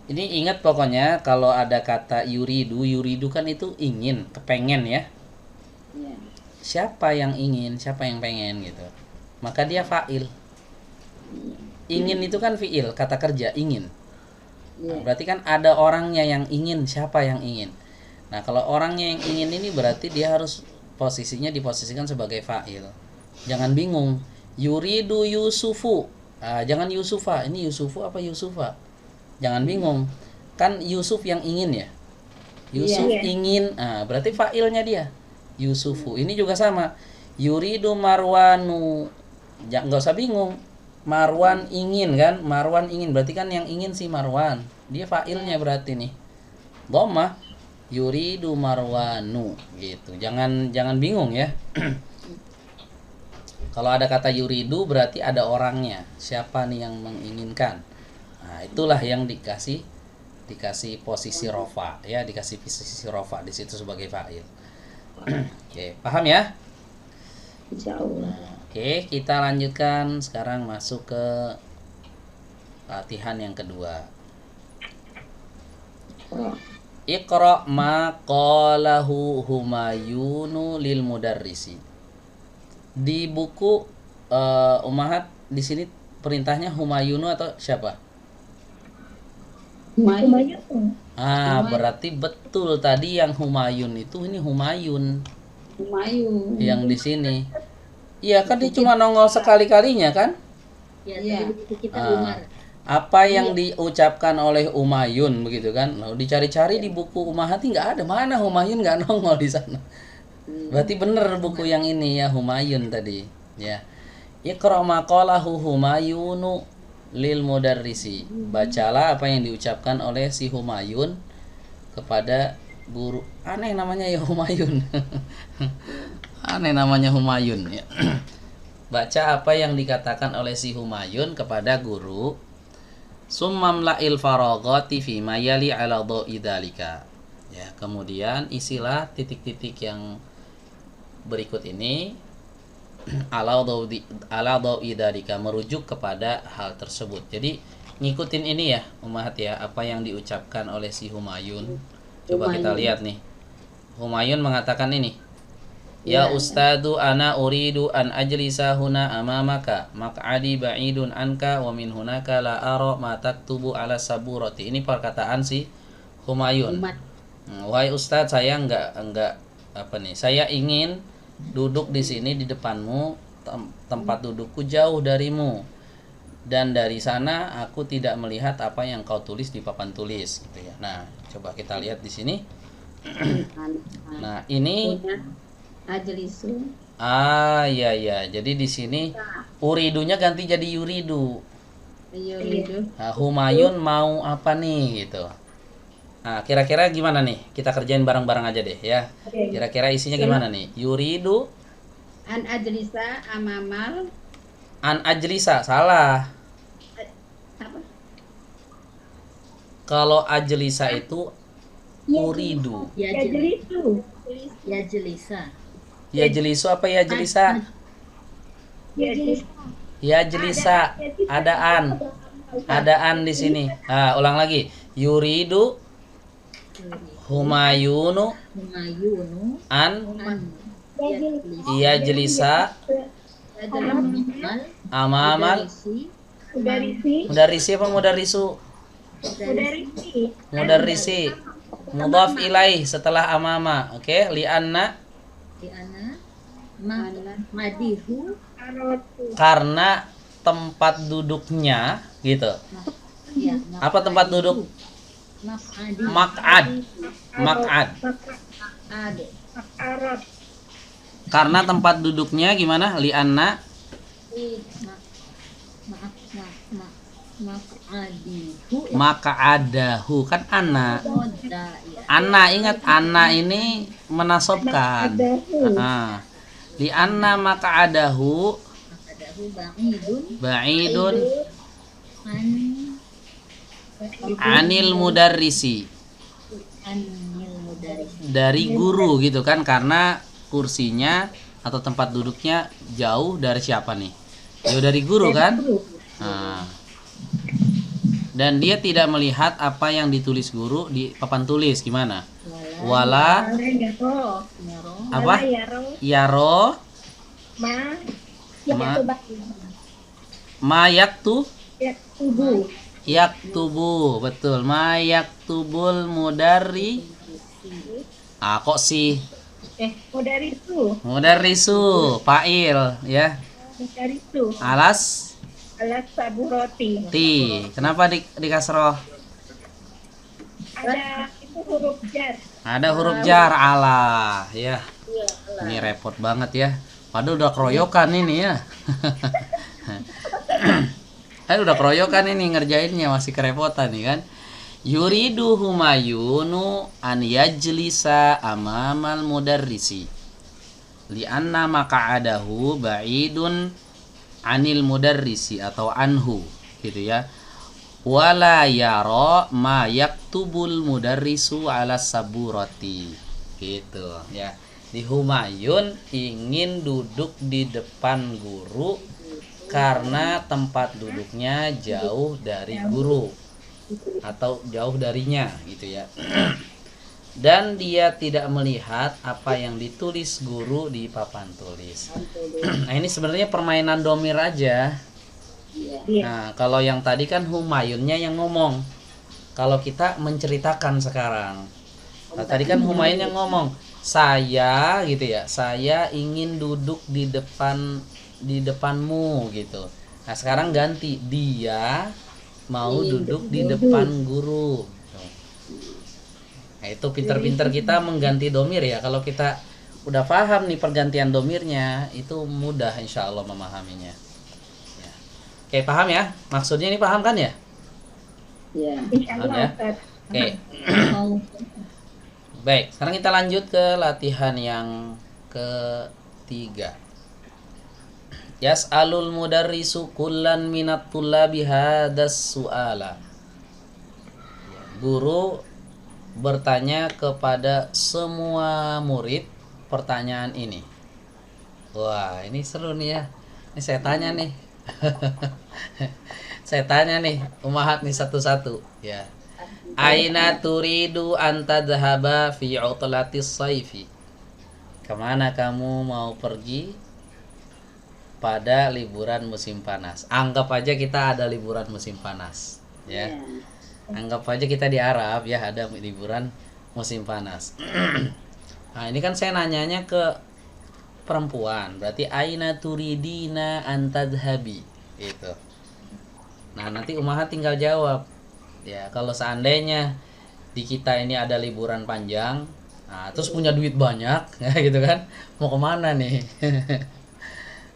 Ini ingat pokoknya kalau ada kata yuridu kan itu ingin, kepengen ya. Ya. Siapa yang ingin, siapa yang pengen gitu. Maka dia fa'il. Ingin itu kan fi'il, kata kerja ingin. Nah, berarti kan ada orangnya yang ingin, siapa yang ingin. Nah, kalau orangnya yang ingin ini berarti dia harus posisinya diposisikan sebagai fa'il. Jangan bingung. Yuridu Yusufu. Jangan Yusufa. Ini Yusufu apa Yusufa? Jangan bingung. Kan Yusuf yang ingin ya. Yusuf Iya. ingin. Berarti fa'ilnya dia. Yusufu. Ini juga sama. Yuridu Marwanu. Nggak usah bingung. Marwan ingin kan? Marwan ingin. Berarti kan yang ingin si Marwan. Dia fa'ilnya berarti nih. Dhammah. Yuridu Marwanu gitu. Jangan bingung ya. Kalau ada kata yuridu berarti ada orangnya. Siapa nih yang menginginkan? Nah, itulah yang dikasih posisi rofa ya, dikasih posisi rofa di situ sebagai fa'il. Oke, paham ya? Insyaallah. Oke, kita lanjutkan sekarang masuk ke latihan yang kedua. Iqra ma qalahu Humayunu lil mudarrisi. Di buku Ummahat di sini perintahnya Humayunu atau siapa? Humayun. Berarti betul tadi yang Humayun itu ini Humayun Humayun. yang di sini. Iya kan dia cuma nongol sekali-kalinya kan? Ya, Iya. tadi buku kita Ah. Umar. Apa yang diucapkan oleh Umayyun begitu kan? Lalu dicari-cari di buku Ummahat nggak ada, mana Humayun nggak nongol di sana. Berarti bener buku yang ini ya Humayun tadi ya. Iqra ma qalahu Humayunu lil mudarrisi. Bacalah apa yang diucapkan oleh si Humayun kepada guru. Aneh namanya ya Humayun. Aneh namanya Humayun ya. Baca apa yang dikatakan oleh si Humayun kepada guru. Summam la'il faraghati fi mayali ala dha'i dzalika. Ya, kemudian isilah titik-titik yang berikut ini ala dha'i dzalika, merujuk kepada hal tersebut. Jadi ngikutin ini ya Ummahat ya, apa yang diucapkan oleh si Humayun. Coba kita lihat nih. Humayun mengatakan ini. Ya Ustadu ana uridu an ajlisa huna amamaka maq'adi ba'idun anka wa min hunaka la ara ma taktubu ala saburati. Ini perkataan si Humayun. Wahai Ustadz, saya enggak apa nih? Saya ingin duduk di sini di depanmu, tempat dudukku jauh darimu. Dan dari sana aku tidak melihat apa yang kau tulis di papan tulis gitu ya. Nah, coba kita lihat di sini. Nah, ini Ajlisu. Ah, iya iya. Jadi di sini uridunya ganti jadi yuridu. Yuridu. Nah, Humayun mau apa nih gitu. Nah, kira-kira gimana nih? Kita kerjain bareng-bareng aja deh ya. Kira-kira isinya gimana nih? Yuridu An ajlisa amamal. an ajlisa. Salah. Apa? Kalau ajlisa itu uridu. Ya Ya jadi itu. Ya jelisa. Ya jelisu apa ya jelisa? Ya jadi Ya jelisa. Adaan. Adaan di sini. Nah, ulang lagi. Yuridu Humayunu Humayunu an an Ya jadi ya jelisa amamal amamal mudarisi Mudarisi. mudarisi apa mudarisu? Mudarisi. Mudarisi. Mudhaf ilaih setelah amama. Oke, lianna di ana madihu Arotu. karena tempat duduknya gitu. ya Apa tempat duduk? maf'adi Mak'ad. Mak'ad. ade Arot. Karena tempat duduknya gimana? Lianna maaf maf'adihu maka adahu kan ana. moda ya Ana ingat ana ini menasobkan. Adahu. Ah. Lianna maka adahu adahu ba'idun ba'idun an anil mudarrisi anil mudaris dari guru gitu kan karena kursinya atau tempat duduknya jauh dari siapa nih? Jauh dari guru kan? Nah. Dan dia tidak melihat apa yang ditulis guru di papan tulis gimana? Wala Yaro. yaro apa? Yaro. Yaro Ma. ma mayaktu Ya tubuh. yaktubu betul mayaktubul mudarri kok sih Mudarisu. mudarrisu fa'il ya Mudarisu. alas Alas sabu roti. kenapa di kasroh Ada itu huruf jar. ada huruf jar ala ya ini repot banget ya padahal udah keroyokan ini ya udah keroyokan ini ngerjainnya masih kerepotan nih kan yuridu humayunu an yajlisa amamal mudarrisi lianna maka'adahu ba'idun anil mudarrisi atau anhu gitu ya wala yara ma yaktubul mudarrisu ala saburati gitu ya di Humayun ingin duduk di depan guru karena tempat duduknya jauh dari guru atau jauh darinya gitu ya dan dia tidak melihat apa yang ditulis guru di papan tulis. Nah ini sebenarnya permainan domir aja. Nah kalau yang tadi kan Humayunnya yang ngomong, kalau kita menceritakan sekarang. Nah, tadi kan Humayun yang ngomong saya gitu ya saya ingin duduk di depanmu gitu. Nah sekarang ganti dia mau duduk di depan guru. Nah itu pinter-pinter kita mengganti domir ya. Kalau kita udah paham nih pergantian domirnya itu mudah insya Allah memahaminya ya. Oke paham ya maksudnya ini paham kan ya? Ya. Paham ya? Oke. Baik, sekarang kita lanjut ke latihan yang ketiga. Yas'alul mudarrisu kullan minat tullabi hadas su'ala. Guru bertanya kepada semua murid pertanyaan ini. Wah, ini seru nih ya. Ini saya tanya nih. Saya tanya nih, umahat nih satu-satu ya. Aina turidu an tadhhaba fi utlatis saifi? Kemana kamu mau pergi pada liburan musim panas? Anggap aja kita ada liburan musim panas, ya. Anggap aja kita di Arab ya ada liburan musim panas. Nah ini kan saya nanyanya ke perempuan, berarti aina turidina an tadhhabi gitu. Nah nanti umahat tinggal jawab. Ya, kalau seandainya di kita ini ada liburan panjang, Nah, terus punya duit banyak, ya gitu kan? Mau kemana nih?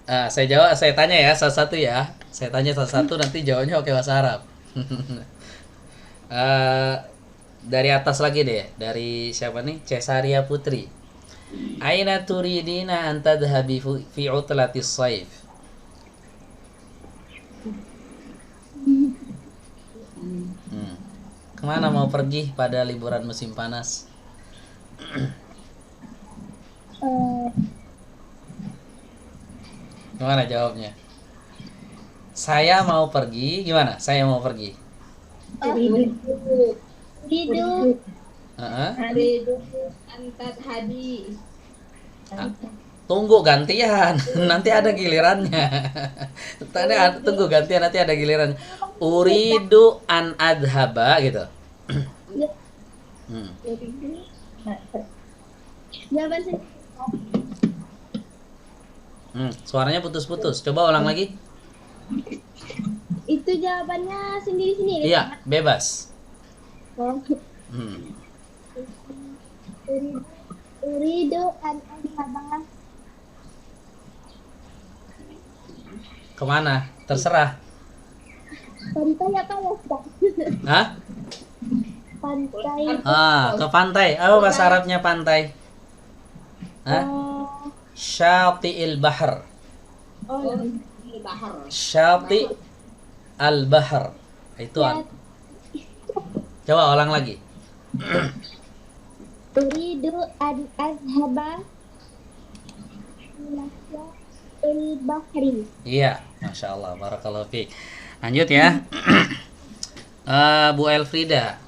Saya tanya ya satu-satu ya. Saya tanya satu-satu nanti jawabnya pakai bahasa Arab. Eh, dari atas lagi deh, dari siapa nih? Cesaria Putri. Aina turidina an tadhhabi fi utlatis saif? Hmm. Kemana mau pergi pada liburan musim panas? Eh, Gimana jawabnya? Saya mau pergi, gimana? Saya mau pergi. Uridu. Uridu Heeh. Uridu antat hadi. Tunggu gantian, nanti ada gilirannya. Tunggu gantian, nanti ada giliran. Uridu an adhaba gitu. Hmm. Uridu. jawaban sendiri. Suaranya putus-putus. Coba ulang lagi. Itu jawabannya sendiri-sendiri. Iya, bebas. Oh, Hmm. uridu an adhaba Kemana? Terserah. pantai apa ya, Ustaz? Hah? Pantai. Ke pantai. Apa bahasa Arabnya pantai? Hah? Syati'il bahr. Oh, Bahar. Syati' al-bahr. Itu coba ulang lagi. uridu an adhaba ila bahri. Iya, Masya Allah, barakallahu fiik. Lanjut ya. Bu Elfrida.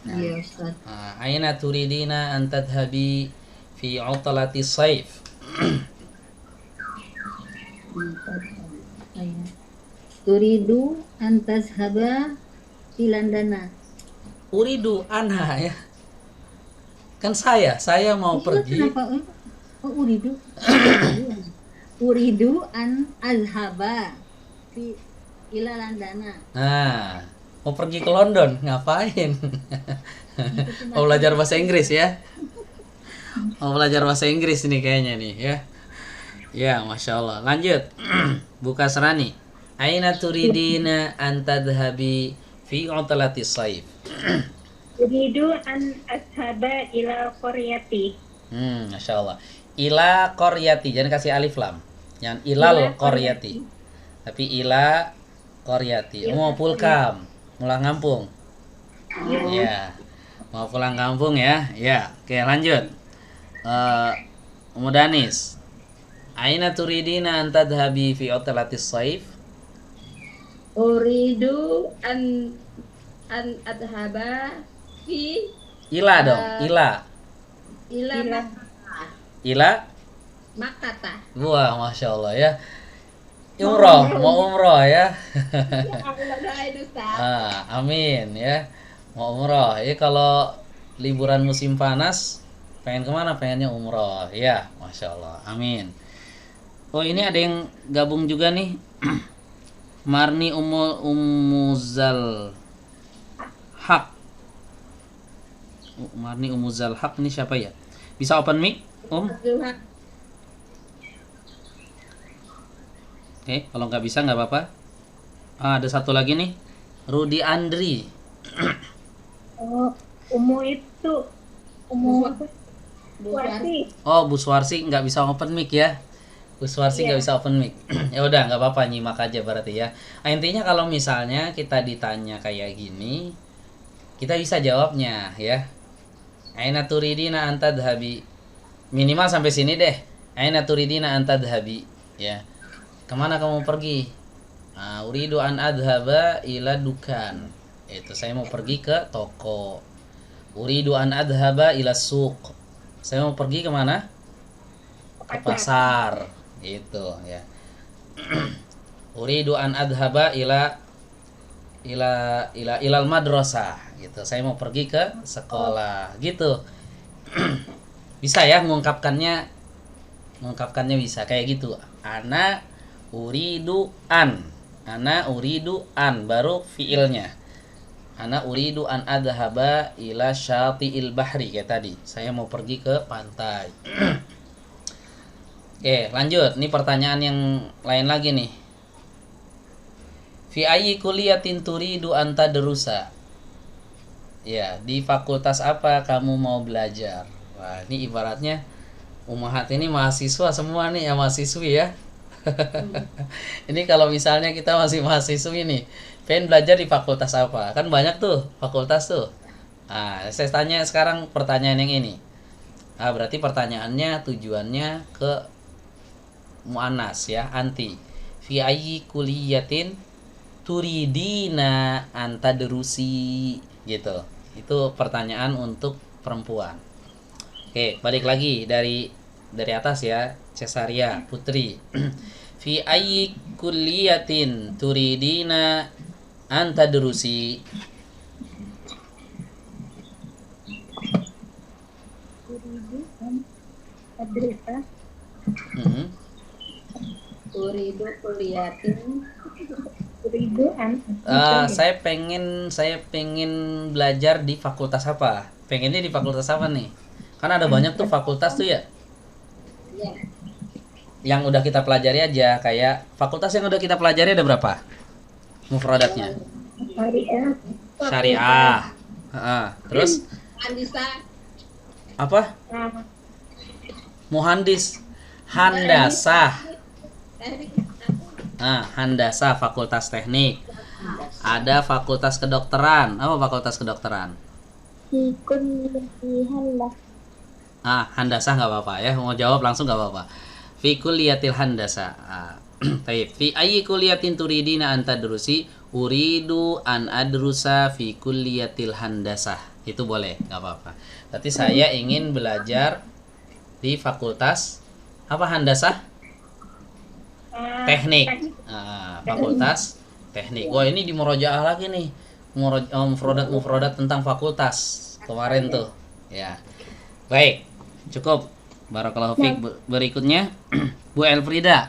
Iya Ustaz. Aina turidina an tadhhabi fi utlati saif? Turidu antas haba ilandana. Uridu anha ya. Kan saya mau pergi. Kenapa? Uridu. Uridu an azhaba fi ilalandana. Nah, mau pergi ke London, ngapain? Mau belajar bahasa Inggris ya? Mau belajar bahasa Inggris nih kayaknya nih ya. Ya, Masya Allah. Lanjut. Buka Serani. Aina turidina an tadhhabi fi utlati saif? Uridu an ashaba ila qaryati. Masya Allah. Ila qaryati, jangan kasih alif lam. Jangan ilal Ila qaryati. Tapi ila qaryati. Mau pulkam, pulang kampung. Ya. Mau pulang kampung ya. Ya. Oke, lanjut. Ummu Danis. Aina turidina an tadhhabi fi utlati saif? Uridu an adhaba fi Ila dong, ila. ila Ila. Makkah. Wah, Masya Allah ya. Umroh, mau umroh ya. Ya Allah, doain Ustaz. Amin ya. Mau umroh. Ya kalau liburan musim panas, pengen kemana? Pengennya umroh. Ya, Masya Allah. Amin. Oh, ini ada yang gabung juga nih. Marni Umuzal Haq. Marni Umuzal Haq ini siapa ya? Bisa open mic, Oke, kalau nggak bisa nggak apa-apa. Ada satu lagi nih, Rudi Andri. Umu Bu Warsi. Oh, Bu Suwarsi nggak bisa open mic ya. Bu Suwarsi nggak bisa open mic. Ya udah, nggak apa-apa, nyimak aja berarti ya. Intinya kalau misalnya kita ditanya kayak gini, kita bisa jawabnya ya. Aina turidina an tadhhabi. Minimal sampai sini deh. Aina turidina an tadhhabi ya. Kemana kamu pergi? Uridu an adhaba ila dukan. Itu saya mau pergi ke toko. Uridu an adhaba ila suq. Saya mau pergi kemana? Ke pasar. Gitu ya. Uridu an adhaba ilal madrasah. Gitu. Saya mau pergi ke sekolah. Gitu. Bisa ya mengungkapkannya bisa kayak gitu. Ana uridu an baru fiilnya. Ana uridu an adhaba ila syati'il bahri kayak tadi. Saya mau pergi ke pantai. Oke, lanjut. Ini pertanyaan yang lain lagi nih. Fi ayyi kulliyatin turidu an tadrusa? Ya, di fakultas apa kamu mau belajar? Wah, ini ibaratnya Ummahat ini mahasiswa semua nih ya, mahasiswi ya. Ini kalau misalnya kita masih mahasiswi nih, pengen belajar di fakultas apa? Kan banyak tuh fakultas tuh. Nah, saya tanya sekarang pertanyaan yang ini. Ah, berarti pertanyaannya tujuannya ke muannas ya, anti. Fi ayyi kuliyatin turidina antadrusi gitu. Itu pertanyaan untuk perempuan. Oke, balik lagi dari atas ya, Cesaria Putri. Fi ayyi kulliyatin turidina antadrusi? Uridu an adrusa. Uridu kuliatin. Uridu an Saya pengen belajar di fakultas apa? Pengennya di fakultas apa nih? Kan ada banyak tuh fakultas tuh ya. Ya. Yang udah kita pelajari aja, kayak fakultas yang udah kita pelajari ada berapa? Mufradatnya. syariah. Syariah. Terus Andisa. apa? Nah, Muhandis. Handasah. Teknik. Handasah, fakultas teknik. Ada fakultas kedokteran. Apa fakultas kedokteran? Fi kulliyati handah. Handasah nggak apa-apa ya. Mau jawab langsung nggak apa-apa. Fi kulliyatil handasah. Taib. Fi ayyi kulliyatin turidina an tadrusi? Uridu an adrusa fi kulliyatil handasah. Itu boleh, nggak apa-apa. Berarti saya ingin belajar di fakultas apa handasah? Teknik. Fakultas teknik. Wah, ini di murojaah lagi nih. Mufrodat tentang fakultas kemarin tuh. Ya. Baik. Cukup. Barakallahu fiik. Berikutnya Bu Elfrida.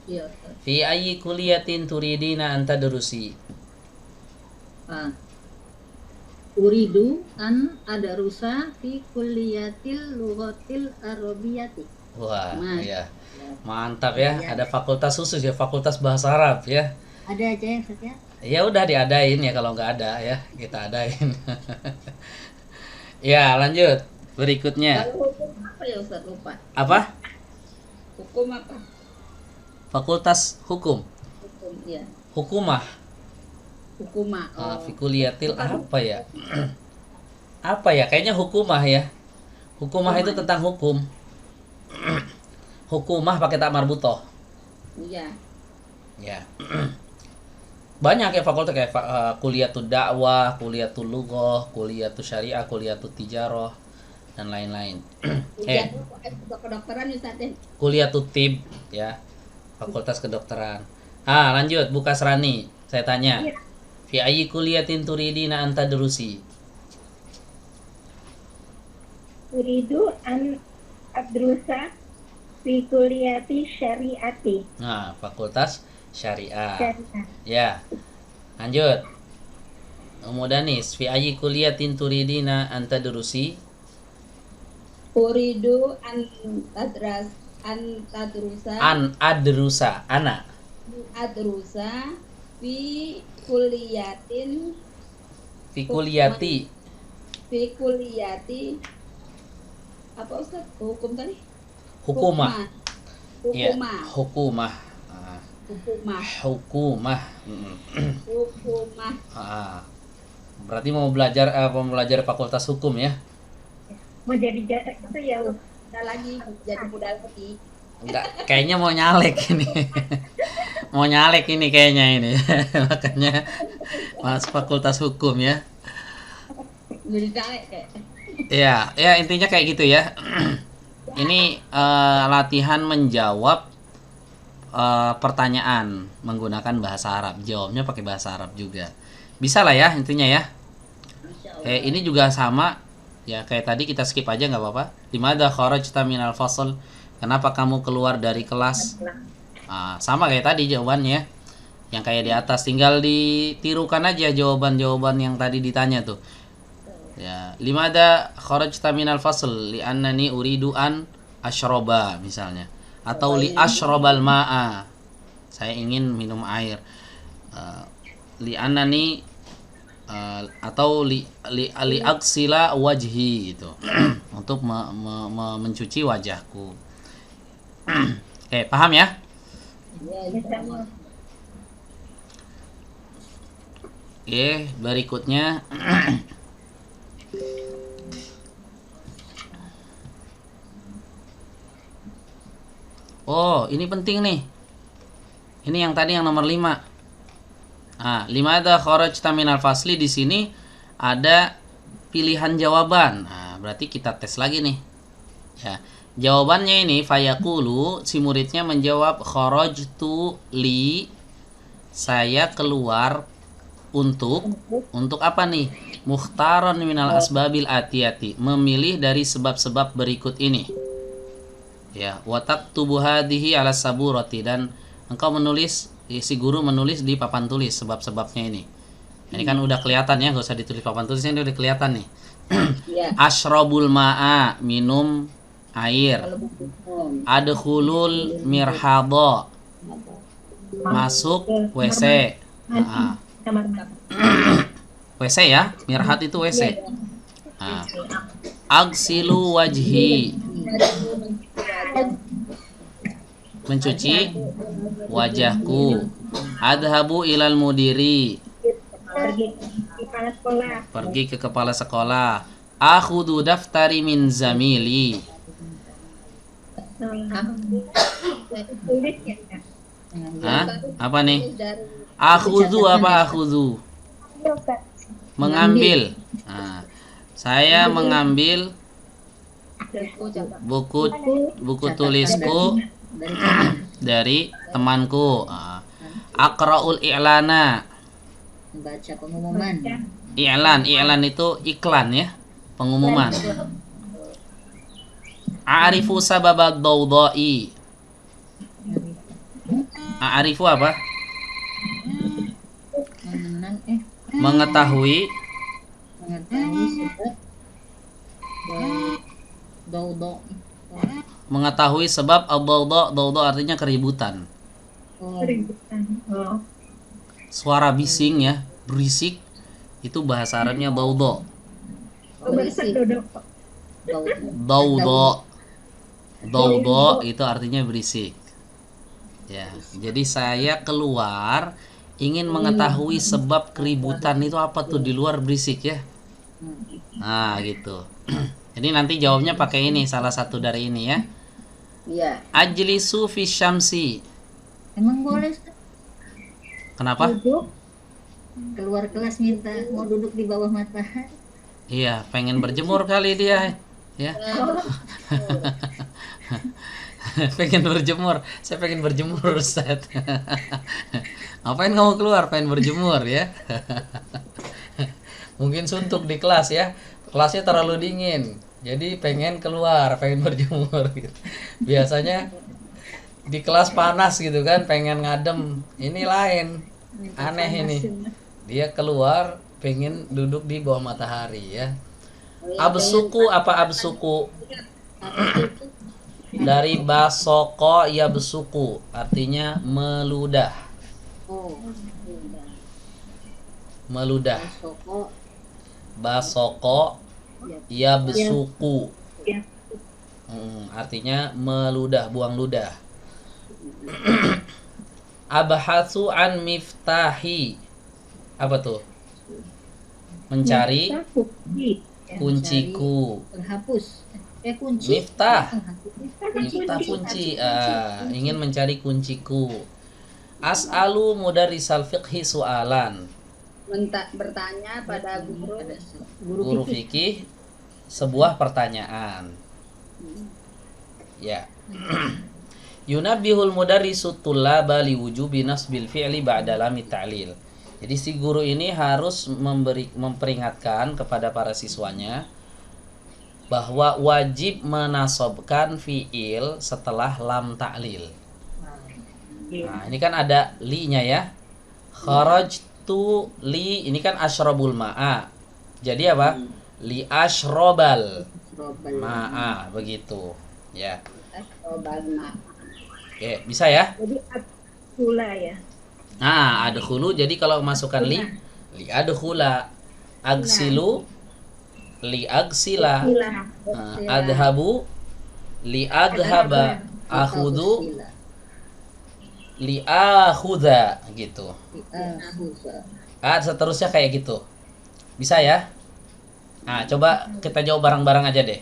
Iya, Ustaz. Fi ayyi kuliyatin turidina an tadrusi? Uridu an adarusa fi kulliyatil lughatil arabiyyati. Wah, Mas. iya. Mantap ya. Ada fakultas khusus ya, fakultas bahasa Arab ya. Ada aja yang Ustaz ya? Ya udah diadain ya, kalau nggak ada ya kita adain. Ya, lanjut. Berikutnya. Lalu hukum apa ya Ustaz, lupa? Apa? Hukum apa? Fakultas hukum. Hukum ya. Hukumah. Hukumah. Fi kuliyatil apa ya? Apa ya? Kayaknya hukumah ya. Hukumah itu tentang hukum. Hukumah pakai tak marbutoh. Iya. Ya. Banyak ya fakultas kayak kuliatul dakwah, kuliatul lughah, kuliatul syariah, kuliatul tijarah dan lain-lain. Ujian untuk kedokteran Ustaz deh. Kuliatul tib ya. Fakultas kedokteran. Lanjut Bu Kasrani. Saya tanya. Fi ayyi kuliyatin turidina an tadrusi? uridu an adrusa fi kulliyati syariati. Fakultas syariah. Syariah. Ya. Lanjut. Ummu Danis, fi ayyi kuliyatin turidina an tadrusi? Uridu an tadrusa An adrusa, ana. adrusa fi kuliyatin Fi kuliyati. fi kuliyati apa Ustaz? Hukum tadi? Hukumah. Ya, Hukumah. hukumah. Hukumah. Hukumah. Hukumah. Berarti mau belajar fakultas hukum ya? Mau jadi itu ya, Bu. Ada lagi jadi budal peti. Enggak, kayaknya mau nyalek ini. Mau nyalek ini kayaknya ini. Makanya Mas fakultas hukum ya. Jadi dalek kayak. Ya intinya kayak gitu ya. Ini latihan menjawab pertanyaan menggunakan bahasa Arab. Jawabnya pakai bahasa Arab juga. Bisa lah ya intinya ya. Ini juga sama ya, kayak tadi kita skip aja nggak apa-apa. Limadha kharajta minal fasl? Kenapa kamu keluar dari kelas? Sama kayak tadi jawabannya. Yang kayak di atas, tinggal ditirukan aja jawaban-jawaban yang tadi ditanya tuh. Ya, limada kharajta minal fasl li'annani uridu an ashroba misalnya, atau li ashrobal ma'a, saya ingin minum air. Li'annani atau li aksila wajhi gitu. Untuk mencuci wajahku. Oke, paham ya? Oke, berikutnya oh, ini penting nih. Ini yang tadi yang nomor 5. Limada kharajta minal fasli, di sini ada pilihan jawaban. Nah, berarti kita tes lagi nih. Ya. Jawabannya ini fayaqulu, si muridnya menjawab kharajtu li, saya keluar untuk apa nih? Mukhtaron minal asbabil atiyati, memilih dari sebab-sebab berikut ini. Ya, watak tubuh hadihi ala saburati, dan engkau menulis, si guru menulis di papan tulis sebab-sebabnya ini. Ini kan udah kelihatan ya, gak usah ditulis papan tulisnya, ini udah kelihatan nih. Ashrabul ma'a, minum air. Adkhulul mirhadha, masuk WC. WC ya, mirhat itu WC. Agsilu wajhi, mencuci wajahku. Adhabu ilal mudiri, pergi ke kepala sekolah. Akhudu daftari min zamili. Apa nih? Akhudu apa akhudu? Mengambil. Saya mengambil buku tulisku dari temanku. Aqra'ul i'lana, Baca pengumuman. I'lan itu iklan ya, pengumuman. A'rifu sababad dawda'i. A'rifu apa? Mengetahui sebab dawda. Mengetahui sebab ad-dawda artinya keributan. Suara bising ya, berisik, itu bahasa Arabnya dawda. Dawda itu artinya berisik. Ya, jadi saya keluar ingin mengetahui sebab keributan itu apa tuh di luar berisik ya. Nah, gitu. Jadi nanti jawabnya pakai ini, salah satu dari ini ya. Iya. Ajlisu fi syamsi. Emang boleh Kenapa? keluar kelas minta mau duduk di bawah matahari? Iya, pengen berjemur kali dia. Ya. Pengen berjemur. Saya pengen berjemur, Ustaz. Ngapain kamu keluar? Pengen berjemur ya. Mungkin suntuk di kelas ya. Kelasnya terlalu dingin. Jadi pengen keluar, pengen berjemur gitu. Biasanya di kelas panas gitu kan, pengen ngadem. Ini lain. Aneh ini. Dia keluar pengen duduk di bawah matahari ya. Absuku apa absuku? Dari basoko ya besuku, artinya meludah. Meludah. Basoko ya besuku. Artinya meludah, buang ludah. Abhasu an miftahi. Apa tuh? Mencari kunciku. Penghapus. Kunci. Miftah. Miftah kunci. Ingin mencari kunciku. As'alu mudarrisal fiqhi su'alan. Bertanya pada Guru fikih sebuah pertanyaan. Ya. Yunabbihul mudarrisu tullaba liwujubi nasbil fi'li ba'da lam ta'lil. Jadi si guru ini harus memperingatkan kepada para siswanya bahwa wajib menasobkan fi'il setelah lam ta'lil. Nah, ini kan ada li-nya ya. Kharajtu li, ini kan asyrabul ma'a. Jadi apa? Li asyrabal Robal. ma'a, begitu. Ya. Asrobal ma. Oke, bisa ya? Jadi pula ya. Nah, adkhulu jadi kalau masukkan li adkhula, agsilu li agsila, Sila. adhabu li adhaba, akhudu Sila. li akhudha gitu. Ahuza. Seterusnya kayak gitu. Bisa ya? Nah, coba kita jawab bareng-bareng aja deh.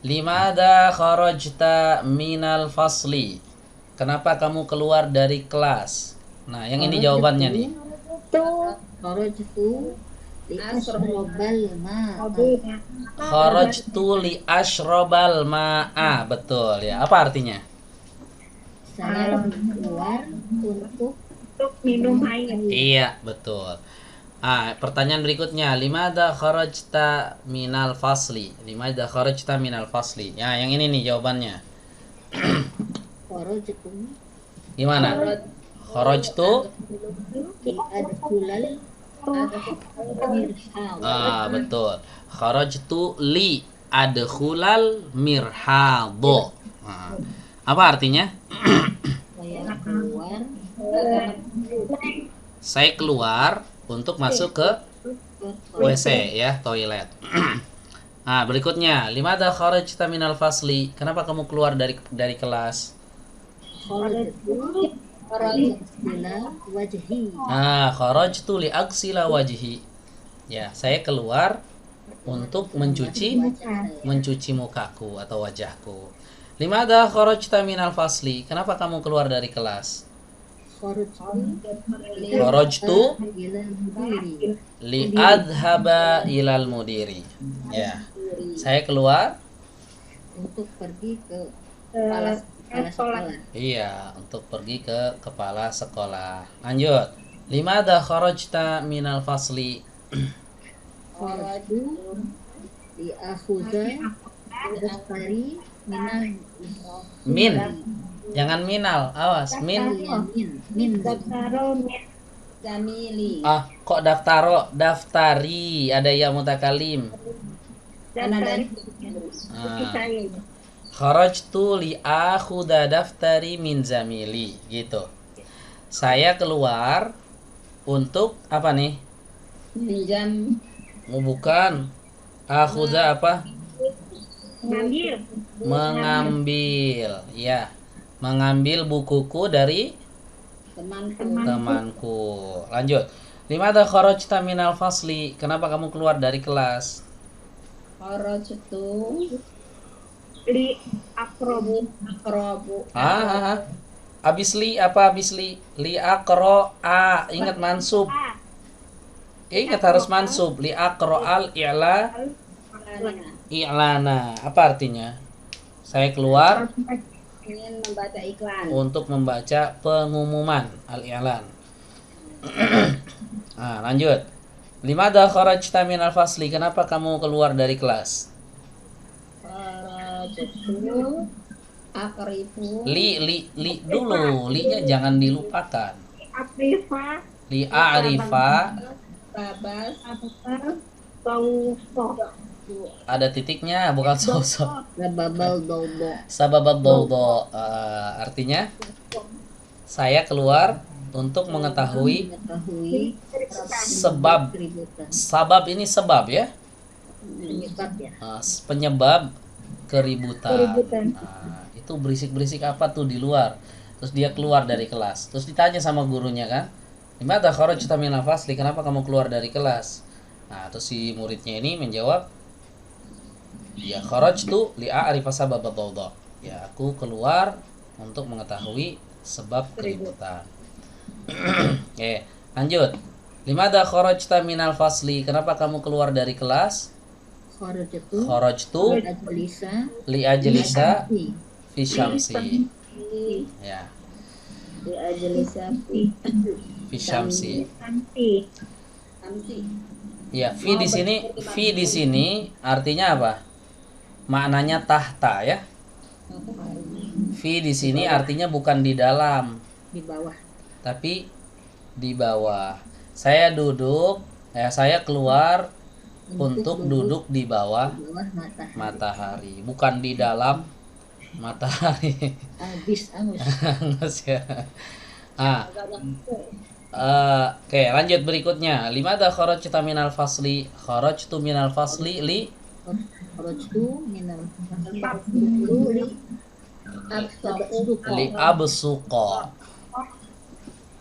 Limada kharajta minal fasli? Kenapa kamu keluar dari kelas? Nah, yang ini jawabannya nih. Kharajtu li asrobal ma. Kharajtu li ashrabal ma'a. Betul ya. Apa artinya? Saya keluar untuk Untuk minum air. Iya, betul. Pertanyaan berikutnya, limada kharajta minal fasli? Limada kharajta minal fasli? Ya, yang ini nih jawabannya. kharajtu Gimana? Kharajtu? li adkhulal mirhal. Betul. Kharajtu li adkhulal mirhadho. Apa artinya? Saya keluar Saya keluar untuk masuk ke WC ya, toilet. Berikutnya, limada kharajta minal fasli? Kenapa kamu keluar dari kelas? kharajtu ila wajhi. Kharajtu li agsila wajhi. Ya, saya keluar untuk mencuci mukaku atau wajahku. Limada kharajta minal fasli? Kenapa kamu keluar dari kelas? Kharajtu ila mudiri. li adhaba ilal mudiri. Ya. Saya keluar Untuk pergi ke kepala sekolah. iya, untuk pergi ke kepala sekolah. Lanjut. Limada kharajta minal fasli? Kharajtu li akhuza daftari minal Min. Jangan minal, awas. Min. min Jamili. Kok daftaro? Daftari. Ada ya mutakalim. Dan dari Ah. saya. Kharajtu li akhudha daftari min zamili, gitu. Saya keluar untuk apa nih? Minjam. Bukan. Akhudha apa? Ngambil. Mengambil. Ya. Mengambil bukuku dari temanku. Lanjut. Limada kharajta minal fasli? Kenapa kamu keluar dari kelas? Kharajtu Li akrobu. Abis li apa abis li? Li akro a. Ingat mansub. Ingat harus mansub. Li akro al i'lana. Apa artinya? Saya keluar ingin membaca iklan. untuk membaca pengumuman al-i'lan. Lanjut. Limada kharajta minal fasli? Kenapa kamu keluar dari kelas? Kharajtu akrifu Li dulu. Li-nya jangan dilupakan. Afrifa. Li a'rifa. babas Bauso. Ada titiknya, bukan sosok. Sababal dodo. Sababat dodo. Artinya saya keluar untuk mengetahui sebab. Keributan. Sabab ini sebab ya. Penyebab ya. Penyebab keributan. Keributan. Itu berisik-berisik apa tuh di luar. Terus dia keluar dari kelas. Terus ditanya sama gurunya kan, "Limada kharajta minal fasli?" Kenapa kamu keluar dari kelas? Terus si muridnya ini menjawab, "Ya kharajtu li'a'rifa sababat dawda." Ya, aku keluar untuk mengetahui sebab keributan. Oke, lanjut. Limada kharajta minal fasli? Kenapa kamu keluar dari kelas? Kharajtu li'ajlisa fi syamsi. Ya, di ajlisa fi syamsi. Nanti. Ya, fi di sini artinya apa? Maknanya tahta ya. Fi di sini artinya bukan di dalam, di bawah. tapi di bawah. Saya duduk, saya keluar untuk duduk di bawah di bawah matahari. matahari, bukan di dalam matahari. Habis angus. Hangus ya. Ah, oke, lanjut berikutnya. Limada kharajta minal fasli? Kharajtu minal fasli li Kharajtu minal fasli li absuqa.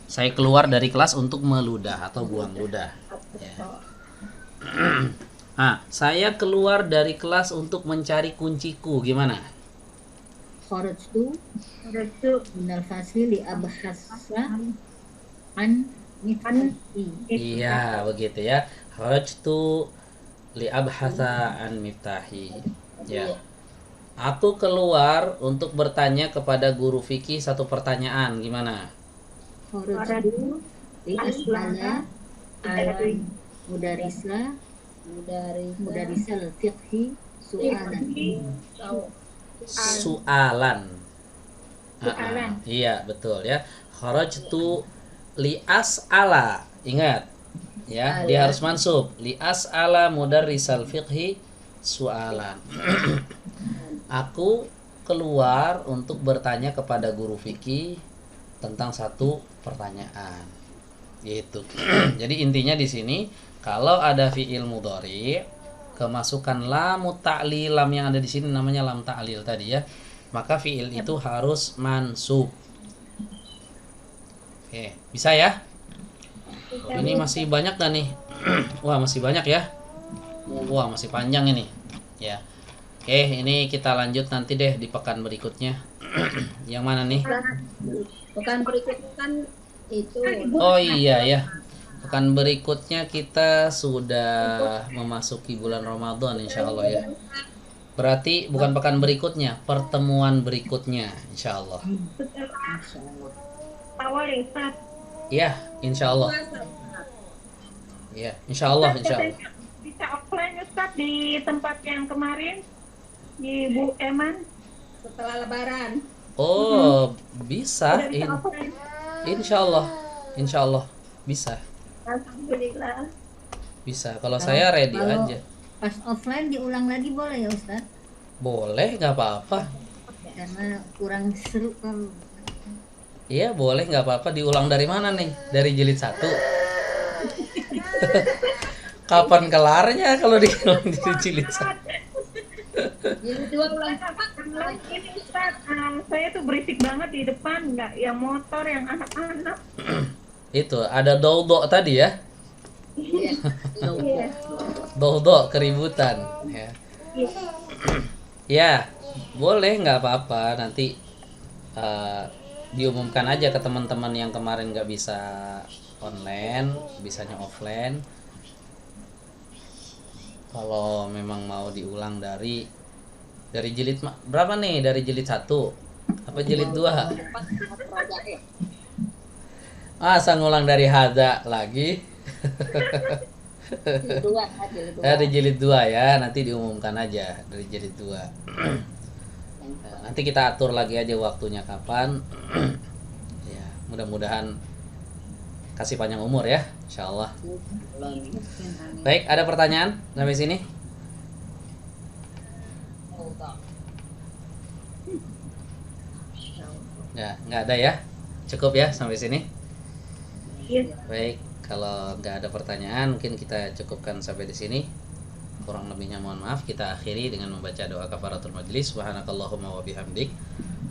Saya keluar dari kelas untuk meludah atau buang ludah. Ya. Saya keluar dari kelas untuk mencari kunciku. Gimana? Kharajtu Kharajtu minal fasli li abhasa an miftahi. Iya, begitu ya. Kharajtu li abhatha an miftahi. Ya. Aku keluar untuk bertanya kepada guru fikih satu pertanyaan. Gimana? Kharajtu li as'ala ala mudarisa fiqhi su'alan. Su'alan. Su'alan. Iya, betul ya. Kharajtu li as'ala. Ingat. Ya, dia harus mansub. Li as'ala mudarrisal fiqhi su'alan. Aku keluar untuk bertanya kepada guru fikih tentang satu pertanyaan. Gitu. Jadi intinya di sini kalau ada fi'il mudhari kemasukan lam ta'lil, lam yang ada di sini namanya lam ta'lil tadi ya, maka fi'il itu harus mansub. Oke, bisa ya? Ini masih banyak gak nih? Wah, masih banyak ya. Wah, masih panjang ini. Ya. Oke, ini kita lanjut nanti deh di pekan berikutnya. Yang mana nih? Pekan berikutnya kan itu. Oh iya ya. Pekan berikutnya kita sudah memasuki bulan Ramadan insya Allah ya. Berarti bukan pekan berikutnya, pertemuan berikutnya insya Allah. awal ya Ustaz. Ya, insya Allah. Ya, insya Allah, insya Allah. Bisa offline Ustaz di tempat yang kemarin di Bu Eman. Setelah Lebaran. Oh, bisa. Udah bisa offline. Insya Allah bisa. Alhamdulillah. Bisa. Kalau saya ready kalau aja. Pas offline diulang lagi boleh ya Ustaz? Boleh, nggak apa-apa. Karena kurang seru kalau Iya, boleh, nggak apa-apa. Diulang dari mana nih? Dari jilid 1. Kapan kelarnya kalau diulang dari jilid 1? Jadi dua bulan Ini Ustaz, saya tuh berisik banget di depan, nggak yang motor, yang anak-anak. Itu ada dodo tadi ya. Iya. Dodo keributan ya. Iya. Ya, boleh, nggak apa-apa. Nanti diumumkan aja ke teman-teman yang kemarin nggak bisa online, bisanya offline. Kalau memang mau diulang dari jilid berapa nih? Dari jilid 1 apa jilid 2? Masa ngulang dari hada lagi? Dari jilid 2 ya, nanti diumumkan aja dari jilid 2. Nanti kita atur lagi aja waktunya kapan. Ya, mudah-mudahan kasih panjang umur ya, insyaallah. Baik, ada pertanyaan sampai sini? Ya, nggak ada ya. Cukup ya sampai sini. Iya. Baik, kalau nggak ada pertanyaan mungkin kita cukupkan sampai di sini. Kurang lebihnya mohon maaf. Kita akhiri dengan membaca doa kafaratul majlis. Subhanakallahumma wa bihamdik,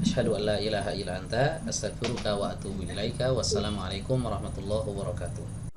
asyhadu an la ilaha illa anta, astaghfiruka wa atubu ilaika. Wassalamualaikum warahmatullahi wabarakatuh.